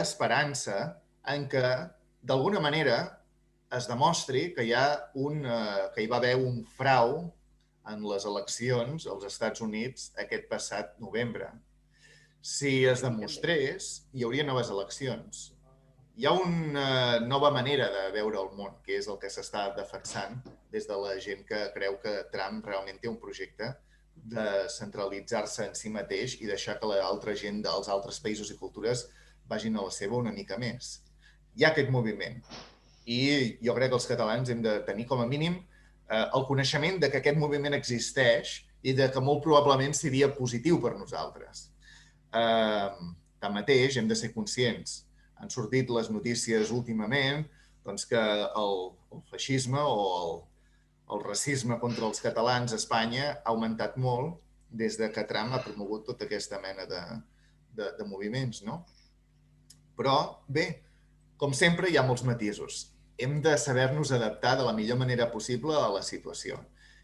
esperança en que, d'alguna manera, es demostri que hi va haver un frau en les eleccions als Estats Units aquest passat novembre. Si es demostrés, hi hauria noves eleccions. Hi ha una nova manera de veure el món, que és el que s'està defensant des de la gent que creu que Trump realment té un projecte de centralitzar-se en si mateix i deixar que l'altra gent dels altres països i cultures vagin a la seva una mica més. Hi ha aquest moviment i jo crec que els catalans hem de tenir com a mínim el coneixement de que aquest moviment existeix i de que molt probablement seria positiu per nosaltres. Tanmateix, hem de ser conscients. Han sortit les notícies últimament que el feixisme o el racisme contra els catalans a Espanya ha augmentat molt des que Trump ha promogut tota aquesta mena de moviments. Però, bé, com sempre, hi ha molts matisos. Hem de saber-nos adaptar de la millor manera possible a la situació.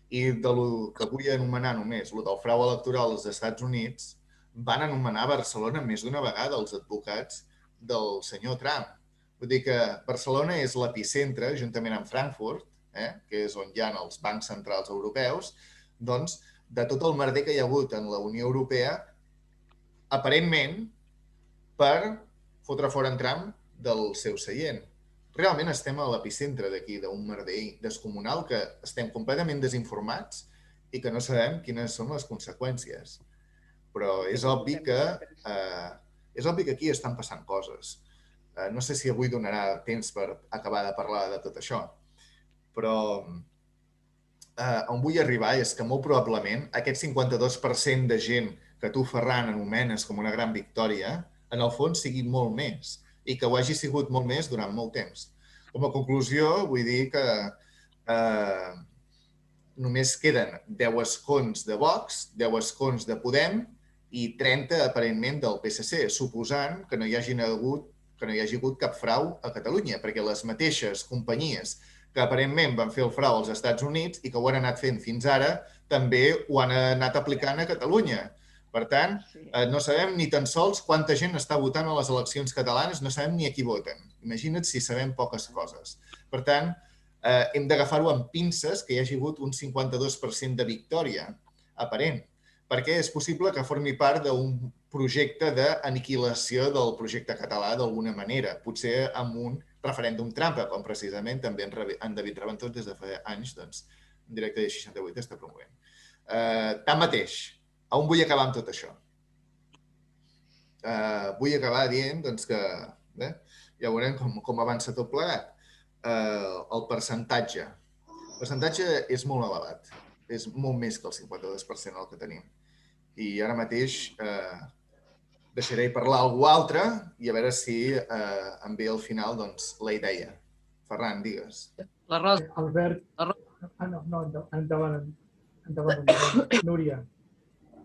I del que vull anomenar només, el del frau electoral als Estats Units, van anomenar Barcelona més d'una vegada els advocats del senyor Trump. Vull dir que Barcelona és l'epicentre, juntament amb Frankfurt, que és on hi ha els bancs centrals europeus, doncs, de tot el merder que hi ha hagut en la Unió Europea, aparentment, per fotre fora en Trump del seu seient. Realment estem a l'epicentre d'aquí, d'un merder descomunal, que estem completament desinformats i que no sabem quines són les conseqüències. Però és obvi que aquí estan passant coses. No sé si avui donarà temps per acabar de parlar de tot això, però on vull arribar és que molt probablement aquest 52% de gent que tu, Ferran, anomenes com una gran victòria, en el fons sigui molt més i que ho hagi sigut molt més durant molt temps. Com a conclusió, vull dir que només queden 10 escons de Vox, 10 escons de Podem i 30, aparentment, del PSC, suposant que no hi hagi hagut cap frau a Catalunya, perquè les mateixes companyies que aparentment van fer el frau als Estats Units i que ho han anat fent fins ara, també ho han anat aplicant a Catalunya. Per tant, no sabem ni tan sols quanta gent està votant a les eleccions catalanes, no sabem ni a qui voten. Imagina't si sabem poques coses. Per tant, hem d'agafar-ho amb pinces que hi hagi hagut un 52% de victòria aparent, perquè és possible que formi part d'un projecte d'aniquilació del projecte català d'alguna manera, potser amb un referèndum trampa, com precisament també en David Raventós des de fa anys, en directe de 68 està promovent. Tanmateix, on vull acabar amb tot això? vull acabar dient que ja veurem com avança tot plegat. El percentatge. El percentatge és molt elevat. És molt més que el 52% el que tenim. I ara mateix deixaré parlar algú altre i a veure si em ve al final la idea. Ferran, digues. La Rosa. Albert. No, endavant. Núria.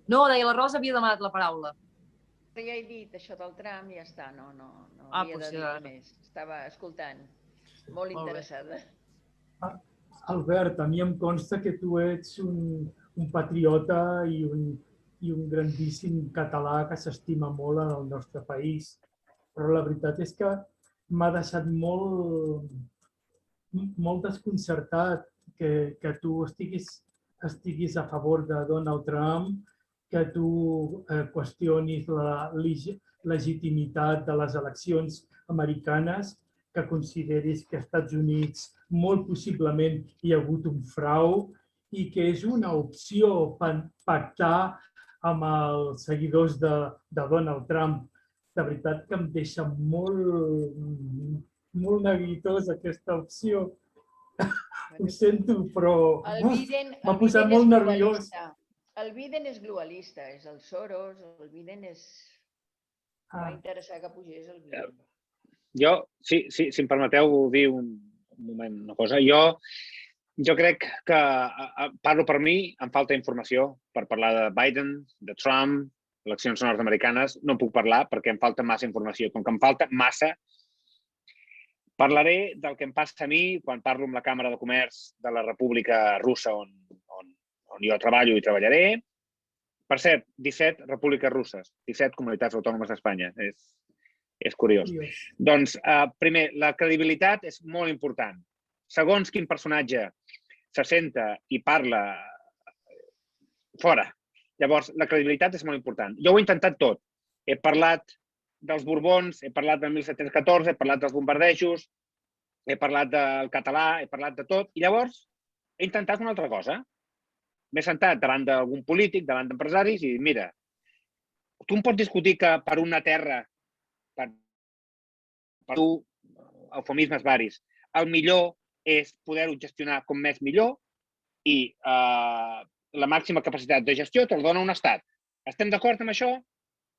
No, deia, la Rosa havia demanat la paraula. Ja he dit això del tram i ja està, no havia de dir més. Estava escoltant, molt interessada. Albert, a mi em consta que tu ets un patriota i un grandíssim català que s'estima molt en el nostre país, però la veritat és que m'ha deixat molt desconcertat que tu estiguis a favor de Donald Trump, que tu qüestionis la legitimitat de les eleccions americanes, que consideris que als Estats Units molt possiblement hi ha hagut un frau i que és una opció pactar amb els seguidors de Donald Trump. De veritat que em deixa molt neguitós aquesta opció. Ho sento, però m'ha posat molt nerviós. El Biden és globalista, és el Soros, el Biden és... Va interessar que pugés el Biden. Jo, si em permeteu dir un moment una cosa, jo crec que, parlo per mi, em falta informació per parlar de Biden, de Trump, eleccions nord-americanes, no puc parlar perquè em falta massa informació. Com que em falta massa, parlaré del que em passa a mi quan parlo amb la Càmera de Comerç de la República Russa on jo treballo i treballaré. Per cert, 17 repúbliques russes, 17 comunitats autònomes d'Espanya. És curiós. Doncs, primer, la credibilitat és molt important. Segons quin personatge se senta i parla, fora. Llavors, la credibilitat és molt important. Jo ho he intentat tot. He parlat dels Borbons, he parlat del 1714, he parlat dels bombardejos, he parlat del català, he parlat de tot. I llavors he intentat una altra cosa. M'he sentat davant d'algun polític, davant d'empresaris i mira, tu em pots discutir que per una terra, per tu, eufemismes varis, el millor és poder-ho gestionar com més millor i la màxima capacitat de gestió te'l dona un estat. Estem d'acord amb això?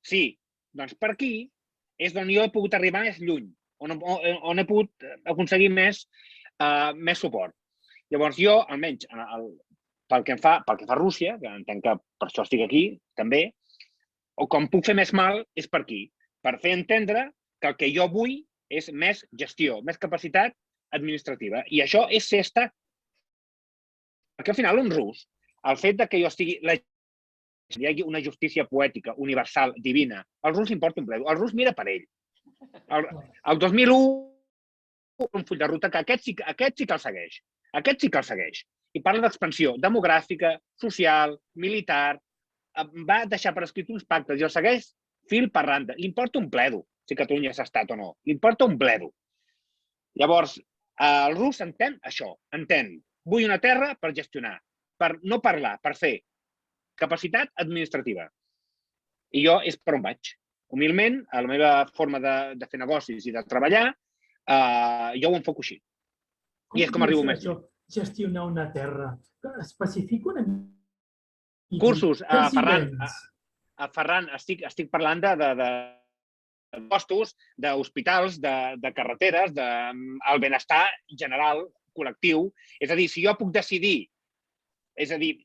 Sí. Doncs per aquí és on jo he pogut arribar més lluny, on he pogut aconseguir més suport. Llavors jo, almenys, pel que fa a Rússia, que entenc que per això estic aquí, també, o com puc fer més mal és per aquí, per fer entendre que el que jo vull és més gestió, més capacitat administrativa. I això és ser estat. Perquè al final un rus, el fet que jo estigui... hi hagi una justícia poètica, universal, divina, al rus importa un bledo. El rus mira per ell. El 2001, un full de ruta que aquest sí que el segueix. Aquest sí que el segueix. I parla d'expansió demogràfica, social, militar, va deixar per escrit uns pactes i el segueix fil per randa. Li importa un bledo si Catalunya és estat o no. Li importa un bledo. Llavors, el rus entén això, entén. Vull una terra per gestionar, per no parlar, per fer. Capacitat administrativa. I jo és per on vaig. Humilment, a la meva forma de fer negocis i de treballar, jo ho enfoco així. I és com arribo més lluny. Gestionar una terra. Especifico una mica. Cursos. Ferran, estic parlant de costos, d'hospitals, de carreteres, del benestar general, col·lectiu. És a dir, si jo puc decidir,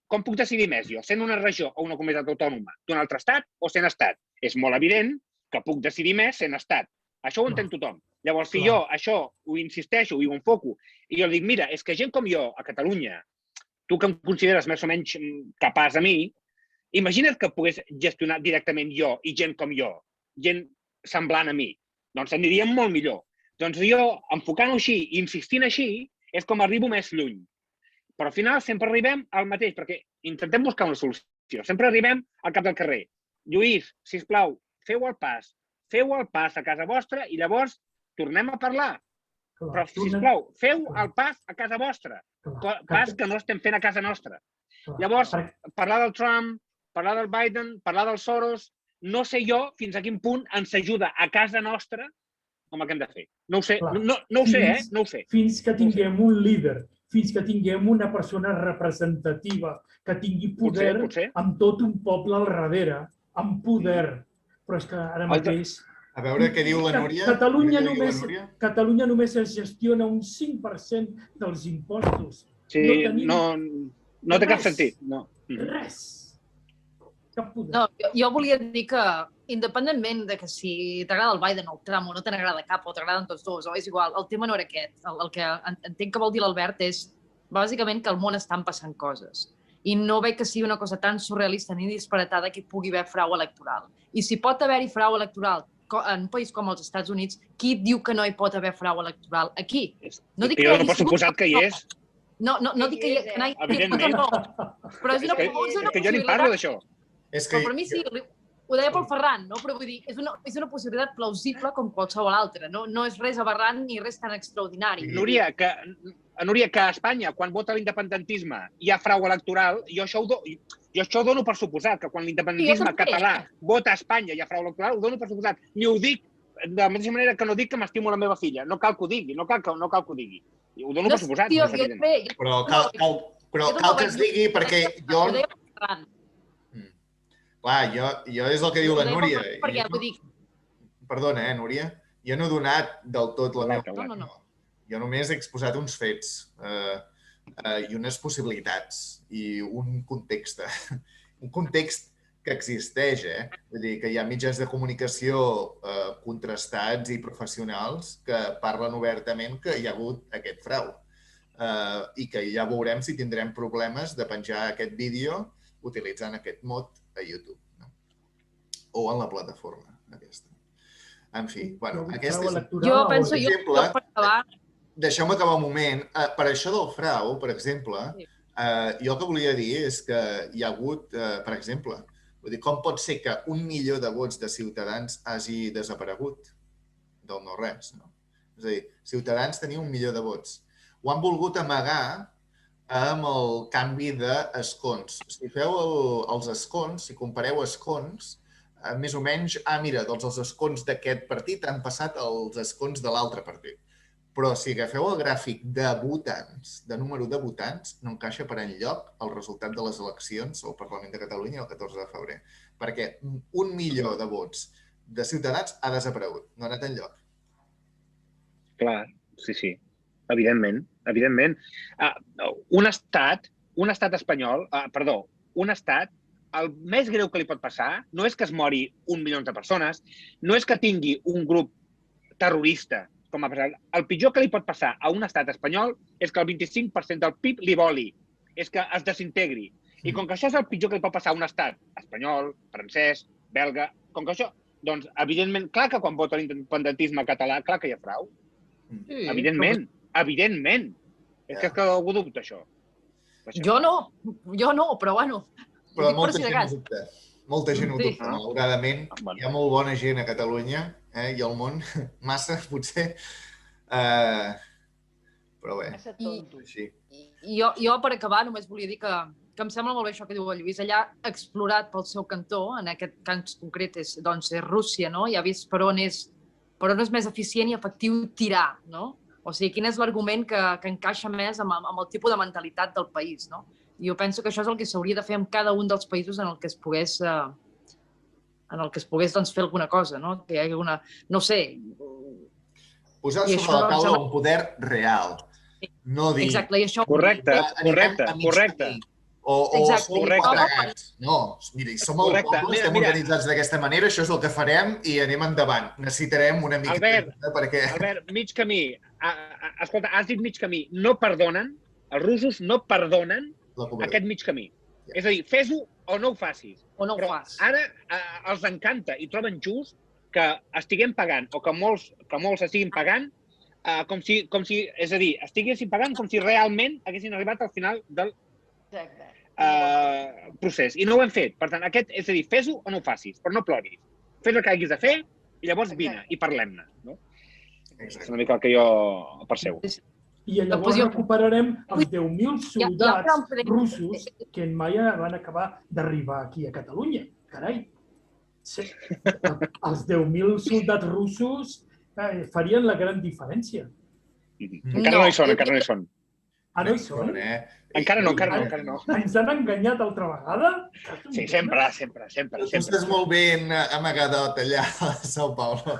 com puc decidir més jo? Sent una regió o una comunitat autònoma d'un altre estat o sent estat? És molt evident que puc decidir més sent estat. Això ho entén tothom. Llavors, si jo això ho insisteixo i ho enfoco i jo dic, mira, és que gent com jo a Catalunya, tu que em consideres més o menys capaç a mi, imagina't que pogués gestionar directament jo i gent com jo, gent semblant a mi, doncs aniríem molt millor. Doncs jo, enfocant-ho així i insistint així, és com arribo més lluny. Però al final sempre arribem al mateix, perquè intentem buscar una solució. Sempre arribem al cap del carrer. Lluís, sisplau, feu el pas a casa vostra i llavors tornem a parlar. Però, sisplau, feu el pas a casa vostra. Pas que no estem fent a casa nostra. Llavors, parlar del Trump, parlar del Biden, parlar del Soros, no sé jo fins a quin punt ens ajuda a casa nostra com el que hem de fer. No ho sé, no ho sé, no ho sé. Fins que tinguem un líder, fins que tinguem una persona representativa que tingui poder amb tot un poble al darrere, amb poder. Però és que ara mateix... A veure què diu la Núria. Catalunya només es gestiona un 5% dels impostos. Sí, no té cap sentit. Res. Cap poder. No, jo volia dir que, independentment de que si t'agrada el Biden o el Trump o no t'agrada cap o t'agraden tots dos, o és igual, el tema no era aquest. El que entenc que vol dir l'Albert és, bàsicament, que al món estan passant coses. I no veig que sigui una cosa tan surrealista ni disparatada que hi pugui haver frau electoral. I si pot haver-hi frau electoral en un país com els Estats Units, qui diu que no hi pot haver frau electoral aquí? No dic que jo no per suposat que hi és. No dic que hi ha... Evidentment. Però és una possibilitat. Que jo ni parlo d'això. Però per mi sí, ho deia pel Ferran, no? Però vull dir, és una possibilitat plausible com qualsevol altra. No és res aberrant ni res tan extraordinari. Núria, que a Espanya, quan vota l'independentisme, hi ha frau electoral, jo això ho dono per suposat, que quan l'independentisme català vota a Espanya i hi ha frau electoral, ho dono per suposat. Ni ho dic de la mateixa manera que no dic que m'estimo la meva filla. No cal que ho digui, no cal que ho digui. Ho dono per suposat. Però cal que es digui perquè jo... Clar, jo és el que diu la Núria. Perdona, Núria. Jo no he donat del tot la meva opinió. No. Jo només he exposat uns fets i unes possibilitats i un context. Un context que existeix, Vull dir que hi ha mitjans de comunicació contrastats i professionals que parlen obertament que hi ha hagut aquest frau i que ja veurem si tindrem problemes de penjar aquest vídeo utilitzant aquest mot a YouTube o en la plataforma aquesta. En fi, bueno, aquest és un exemple. Deixeu-me acabar un moment. Per això del frau, per exemple, jo el que volia dir és que hi ha hagut, per exemple, vull dir, com pot ser que 1 milió de vots de Ciutadans hagi desaparegut del no-res? És a dir, Ciutadans tenia 1 milió de vots. Ho han volgut amagar amb el canvi d'escons. Si feu els escons, si compareu escons, més o menys, mira, doncs els escons d'aquest partit han passat als escons de l'altre partit. Però si agafeu el gràfic de votants, de número de votants, no encaixa per enlloc el resultat de les eleccions al Parlament de Catalunya el 14 de febrer. Perquè 1 milió de vots de Ciutadans ha desaparegut, no ha anat enlloc. Clar, sí. Evidentment. Un estat espanyol, un estat, el més greu que li pot passar no és que es mori 1 milió de persones, no és que tingui un grup terrorista, com ha passat. El pitjor que li pot passar a un estat espanyol és que el 25% del PIB li voli, és que es desintegri. I com que això és el pitjor que li pot passar a un estat espanyol, francès, belga, com que això, doncs, evidentment, clar que quan vota l'independentisme català, clar que hi ha frau. Evidentment. És que algú dubta, això. Jo no, però bueno. Però molta gent ho dubta, malauradament. Hi ha molt bona gent a Catalunya i al món, massa, potser. Però bé, així. Jo, per acabar, només volia dir que em sembla molt bé això que diu el Lluís. Allà ha explorat pel seu cantó, en aquest cas concret és Rússia, no? I ha vist per on és més eficient i efectiu tirar, no? O sigui, quin és l'argument que encaixa més amb el tipus de mentalitat del país, no? I jo penso que això és el que s'hauria de fer amb cada un dels països en el que es pogués fer alguna cosa, no? Que hi hagi una... No sé... Posar sobre la taula un poder real. No dir... Exacte, i això... Correcte. O som plegats. No, mira, som el poble, estem organitzats d'aquesta manera, això és el que farem i anem endavant. Necessitarem una mica de temps, perquè... Albert, mig camí. Escolta, has dit mig camí. No perdonen, els russos no perdonen aquest mig camí. És a dir, fes-ho o no ho facis. O no ho fas. Ara els encanta i troben just que estiguem pagant o que molts estiguin pagant com si, és a dir, estiguessin pagant com si realment haguessin arribat al final del procés. I no ho hem fet. Per tant, és a dir, fes-ho o no ho facis, però no ploris. Fes el que hagis de fer i llavors vine i parlem-ne. És una mica el que jo percebo. I llavors recuperarem els 10.000 soldats russos que mai van acabar d'arribar aquí a Catalunya. Carai, els 10.000 soldats russos farien la gran diferència. Encara no hi són, encara no hi són. Ah, no hi són? Encara no. Ens han enganyat altra vegada? Sí, sempre. Tu estàs molt ben amagadot allà a São Paulo.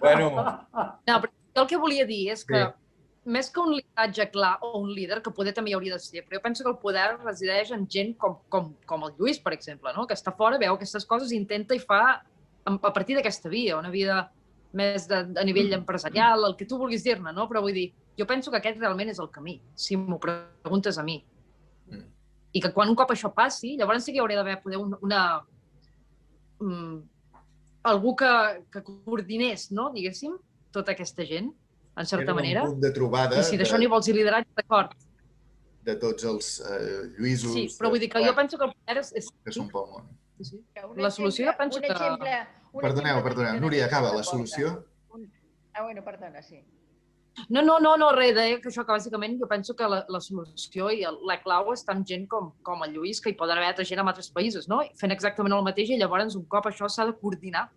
Bueno. No, però el que volia dir és que més que un lideratge clar o un líder, que poder també hi hauria de ser, però jo penso que el poder resideix en gent com el Lluís, per exemple, no? Que està fora, veu aquestes coses, intenta i fa a partir d'aquesta via, una vida més a nivell empresarial, el que tu vulguis dir-ne, no? Però vull dir, jo penso que aquest realment és el camí, si m'ho preguntes a mi. I que quan un cop això passi, llavors sí que hi hauria d'haver poder algú que coordinés, no? Diguéssim, tota aquesta gent, en certa manera. Un punt de trobada. I si d'això n'hi vols dir lideratge, d'acord. De tots els Lluïsos. Sí, però vull dir que jo penso que el poder és... Que són pel món. La solució jo penso que... Perdoneu, Núria, acaba. La solució? Ah, bueno, perdona, sí. No, res, deia que això que bàsicament jo penso que la solució i la clau està en gent com el Lluís, que hi poden haver altra gent en altres països, no? Fent exactament el mateix i llavors un cop això s'ha de coordinar.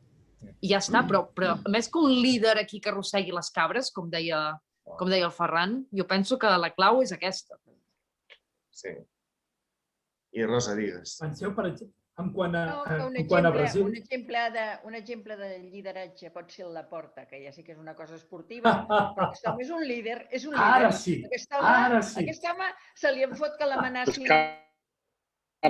I ja està, però més que un líder aquí que arrossegui les cabres, com deia el Ferran, jo penso que la clau és aquesta. Sí. I Rosa, digues. Penseu, per exemple, en quant a Brasil... Un exemple de lideratge pot ser el Laporta, que ja sé que és una cosa esportiva, però aquest home és un líder. Ara sí, ara sí. Aquest home se li en fot que l'amenacin.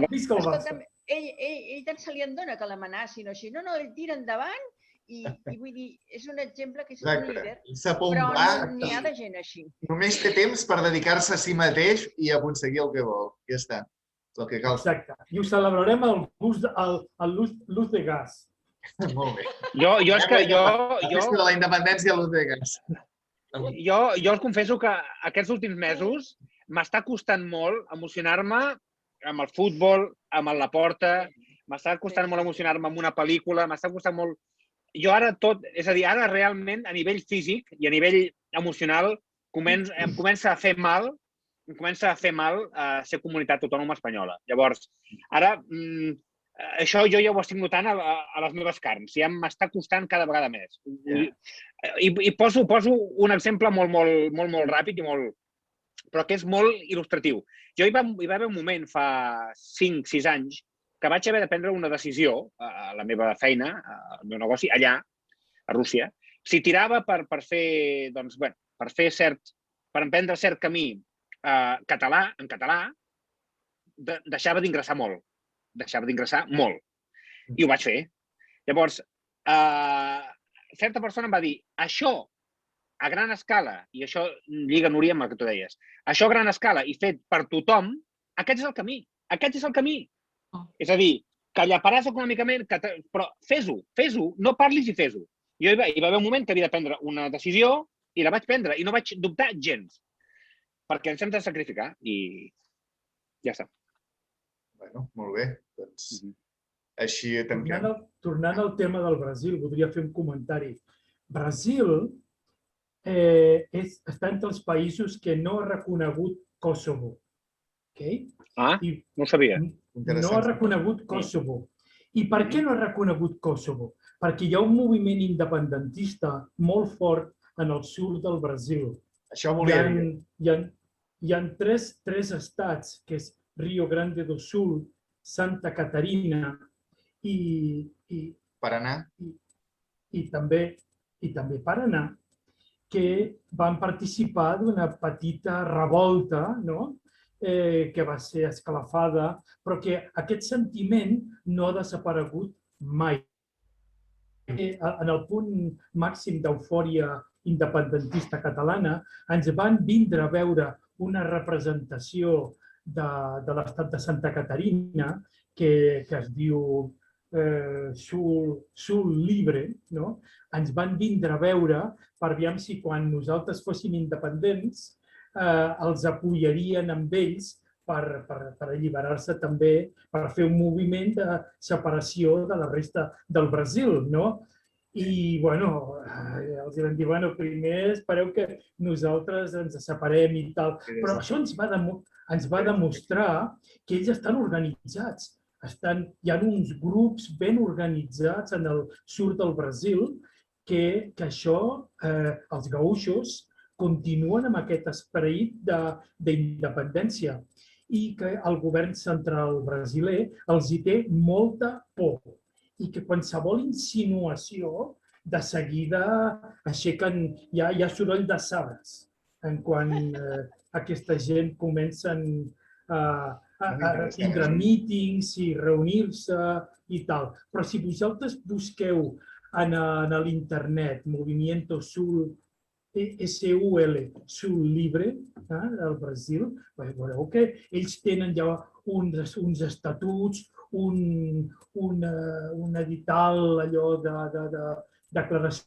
Visca el Barça. Ell tant se li en dona que l'amenacin o així. No, ell tira endavant i vull dir, és un exemple que és un líder, però no n'hi ha de gent així. Només té temps per dedicar-se a si mateix i aconseguir el que vol. Ja està. És el que cal. Exacte. I ho celebrarem al Luz de Gas. Molt bé. Jo és que... De la independència a Luz de Gas. Jo els confesso que aquests últims mesos m'està costant molt emocionar-me amb el futbol, amb el Laporta, m'està costant molt emocionar-me amb una pel·lícula, m'està costant molt... Jo ara tot, és a dir, ara realment a nivell físic i a nivell emocional em comença a fer mal ser comunitat autònoma espanyola. Llavors, ara, això jo ja ho estic notant a les meves carns, ja m'està costant cada vegada més. I poso un exemple molt ràpid, però que és molt il·lustratiu. Jo hi va haver un moment fa 5-6 anys que vaig haver de prendre una decisió a la meva feina, al meu negoci, allà, a Rússia. Si tirava per emprendre cert camí en català, deixava d'ingressar molt. I ho vaig fer. Llavors, certa persona em va dir, això a gran escala, i això lliga, Núria, amb el que tu deies, això a gran escala i fet per tothom, aquest és el camí. Aquest és el camí. És a dir, que llaparàs econòmicament, però fes-ho, no parlis i fes-ho. Jo hi va haver un moment que havia de prendre una decisió i la vaig prendre i no vaig dubtar gens, perquè ens hem de sacrificar i ja està. Bueno, molt bé. Doncs així tanquem. Tornant al tema del Brasil, voldria fer un comentari. Brasil està entre els països que no ha reconegut Kosovo. Ah, no ho sabia. No ha reconegut Kosovo. I per què no ha reconegut Kosovo? Perquè hi ha un moviment independentista molt fort en el sud del Brasil. Això volia dir. Hi ha tres estats, que és Rio Grande do Sul, Santa Catarina i Paraná. I també Paraná, que van participar d'una petita revolta, que va ser esclafada, però que aquest sentiment no ha desaparegut mai. En el punt màxim d'eufòria independentista catalana, ens van vindre a veure una representació de l'estat de Santa Catarina, que es diu Sul Libre, ens van vindre a veure per veure si quan nosaltres fóssim independents els apoyarien amb ells per alliberar-se també, per fer un moviment de separació de la resta del Brasil. I, els vam dir, primer espereu que nosaltres ens separem i tal. Però això ens va demostrar que ells estan organitzats. hi ha uns grups ben organitzats en el sud del Brasil que això, els gaúxos, continuen amb aquest esperit d'independència i que el govern central brasiler els hi té molta por i que qualsevol insinuació de seguida aixequen, hi ha soroll de sabres quan aquesta gent comencen a tindre mítings i reunir-se i tal. Però si vosaltres busqueu a l'internet Movimiento Sul, SUL, Sul Libre, del Brasil, veureu que ells tenen ja uns estatuts, un edital, allò de declaració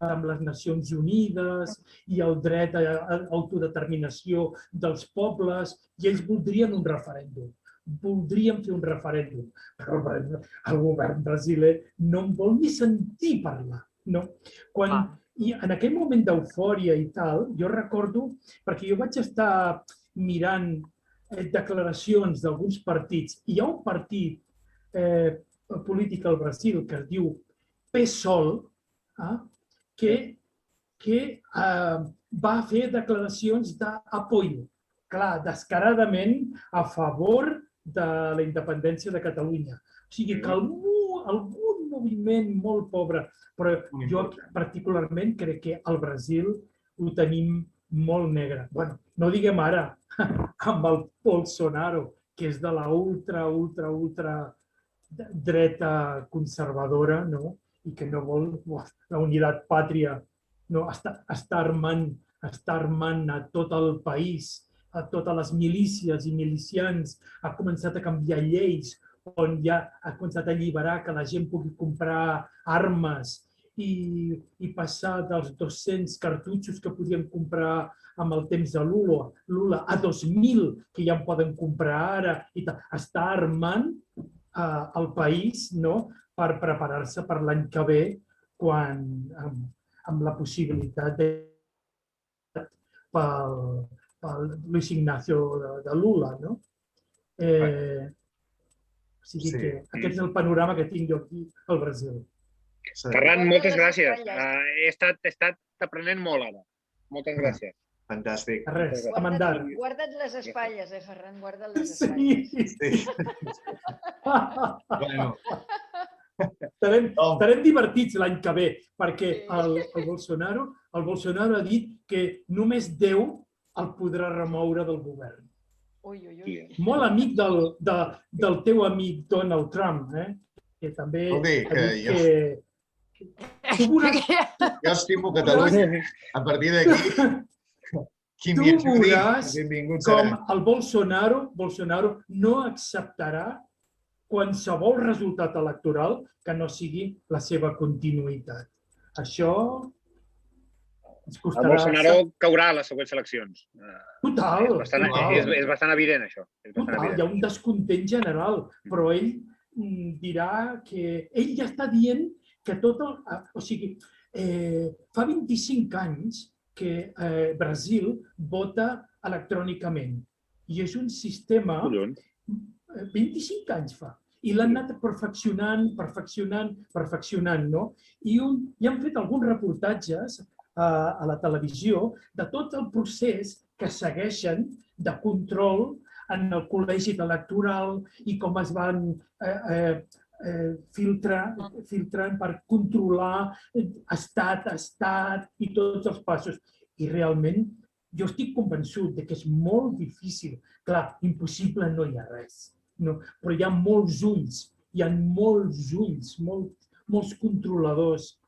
amb les Nacions Unides i el dret a l'autodeterminació dels pobles, i ells voldrien un referèndum. Voldríem fer un referèndum, però el govern brasiler no en vol ni sentir parlar. I en aquell moment d'eufòria i tal, jo recordo, perquè jo vaig estar mirant declaracions d'alguns partits, i hi ha un partit polític al Brasil que es diu PSOL, que va fer declaracions d'apoyo, clar, descaradament a favor de la independència de Catalunya. O sigui que algun moviment molt pobre, però jo particularment crec que al Brasil ho tenim molt negre. Bé, no diguem ara amb el Bolsonaro, que és de la ultra dreta conservadora, i que no vol la unitat pàtria, està armant a tot el país, a totes les milícies i milicians, ha començat a canviar lleis on ja ha començat a alliberar que la gent pugui comprar armes i passar dels 200 cartutxos que podien comprar amb el temps de Lula a 2.000 que ja en poden comprar ara. Està armant el país per preparar-se per l'any que ve amb la possibilitat pel Luis Ignacio de Lula. O sigui que aquest és el panorama que tinc jo aquí al Brasil. Ferran, moltes gràcies. He estat aprenent molt ara. Moltes gràcies. Fantàstic. Res, a mandar. Guarda't les espatlles, Ferran, guarda't les espatlles. Sí. Estarem divertits l'any que ve, perquè el Bolsonaro ha dit que només Déu el podrà remoure del govern. Molt amic del teu amic Donald Trump, que també ha dit que... Jo estimo Catalunya. A partir d'aquí, qui m'hi ajudi, benvingut serà. Com el Bolsonaro no acceptarà qualsevol resultat electoral que no sigui la seva continuïtat. Això ens costarà... El Bolsonaro caurà a les següents eleccions. Total. És bastant evident, això. Total, hi ha un descontent general, però ell dirà que... Ell ja està dient que tot el... O sigui, fa 25 anys que Brasil vota electrònicament. I és un sistema... 25 anys fa. I l'han anat perfeccionant, no? I han fet alguns reportatges a la televisió de tot el procés que segueixen de control en el col·legi electoral i com es van filtrant per controlar estat i tots els passos. I realment jo estic convençut que és molt difícil. Clar, impossible no hi ha res. Però hi ha molts ulls, molts controladors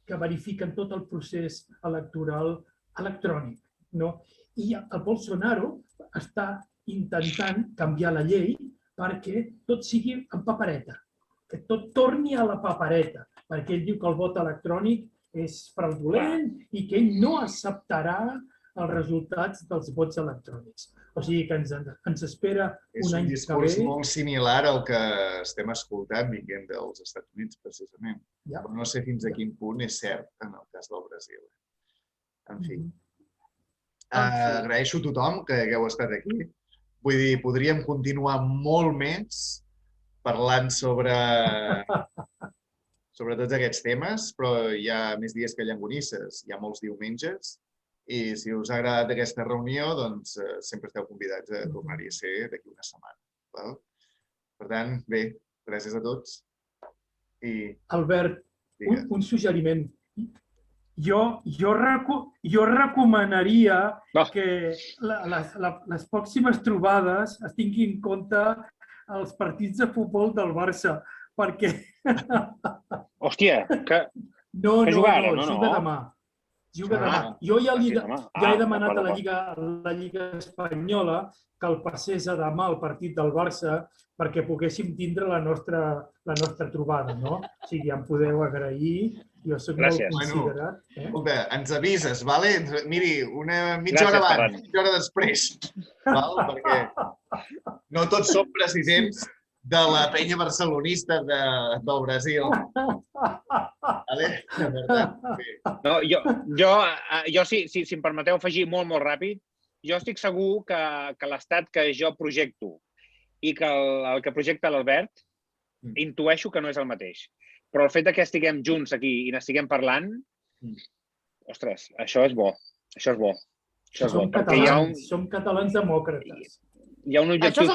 que verifiquen tot el procés electoral electrònic. I el Bolsonaro està intentant canviar la llei perquè tot sigui en papereta, que tot torni a la papereta, perquè ell diu que el vot electrònic és fraudulent i que ell no acceptarà els resultats dels vots electrònics. O sigui que ens espera un any que ve... És un discurs molt similar al que estem escoltant vinguent dels Estats Units, precisament. Però no sé fins a quin punt és cert en el cas del Brasil. En fi. Agraeixo a tothom que hagueu estat aquí. Vull dir, podríem continuar molt més parlant sobre tots aquests temes, però hi ha més dies que llangonisses, hi ha molts diumenges, i si us ha agradat aquesta reunió, doncs sempre esteu convidats a tornar-hi a ser d'aquí una setmana. Per tant, bé, gràcies a tots. Albert, un suggeriment. Jo recomanaria que les pròximes trobades es tinguin en compte els partits de futbol del Barça, perquè... Hòstia, que juga ara, no? Juga demà. Juga demà. Jo ja he demanat a la Lliga Espanyola que el passés a demà el partit del Barça perquè poguéssim tindre la nostra trobada, no? O sigui, em podeu agrair. Jo soc molt considerat. Escolta, ens avises, vale? Miri, una mitja hora abans, mitja hora després, perquè no tots som presidents de la penya barcelonista del Brasil. No, jo si em permeteu afegir molt ràpid, jo estic segur que l'estat que jo projecto i que el que projecta l'Albert intueixo que no és el mateix. Però el fet que estiguem junts aquí i n'estiguem parlant, ostres, això és bo. Això és bo. Som catalans demòcrates. Hi ha un objectiu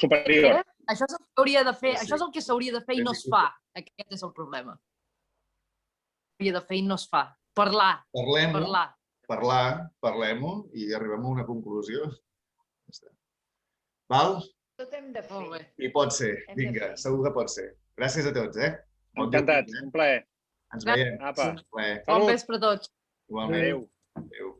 superior. Això és el que hauria de fer. Això és el que s'hauria de fer i no es fa. Aquest és el problema. Hauria de fer i no es fa. Parlem-ho i arribem a una conclusió. Val? Tot hem de fer. I pot ser. Vinga, segur que pot ser. Gràcies a tots, Encantat, un plaer. Ens veiem. Apa. Bon vespre a tots. Igualment. Adéu.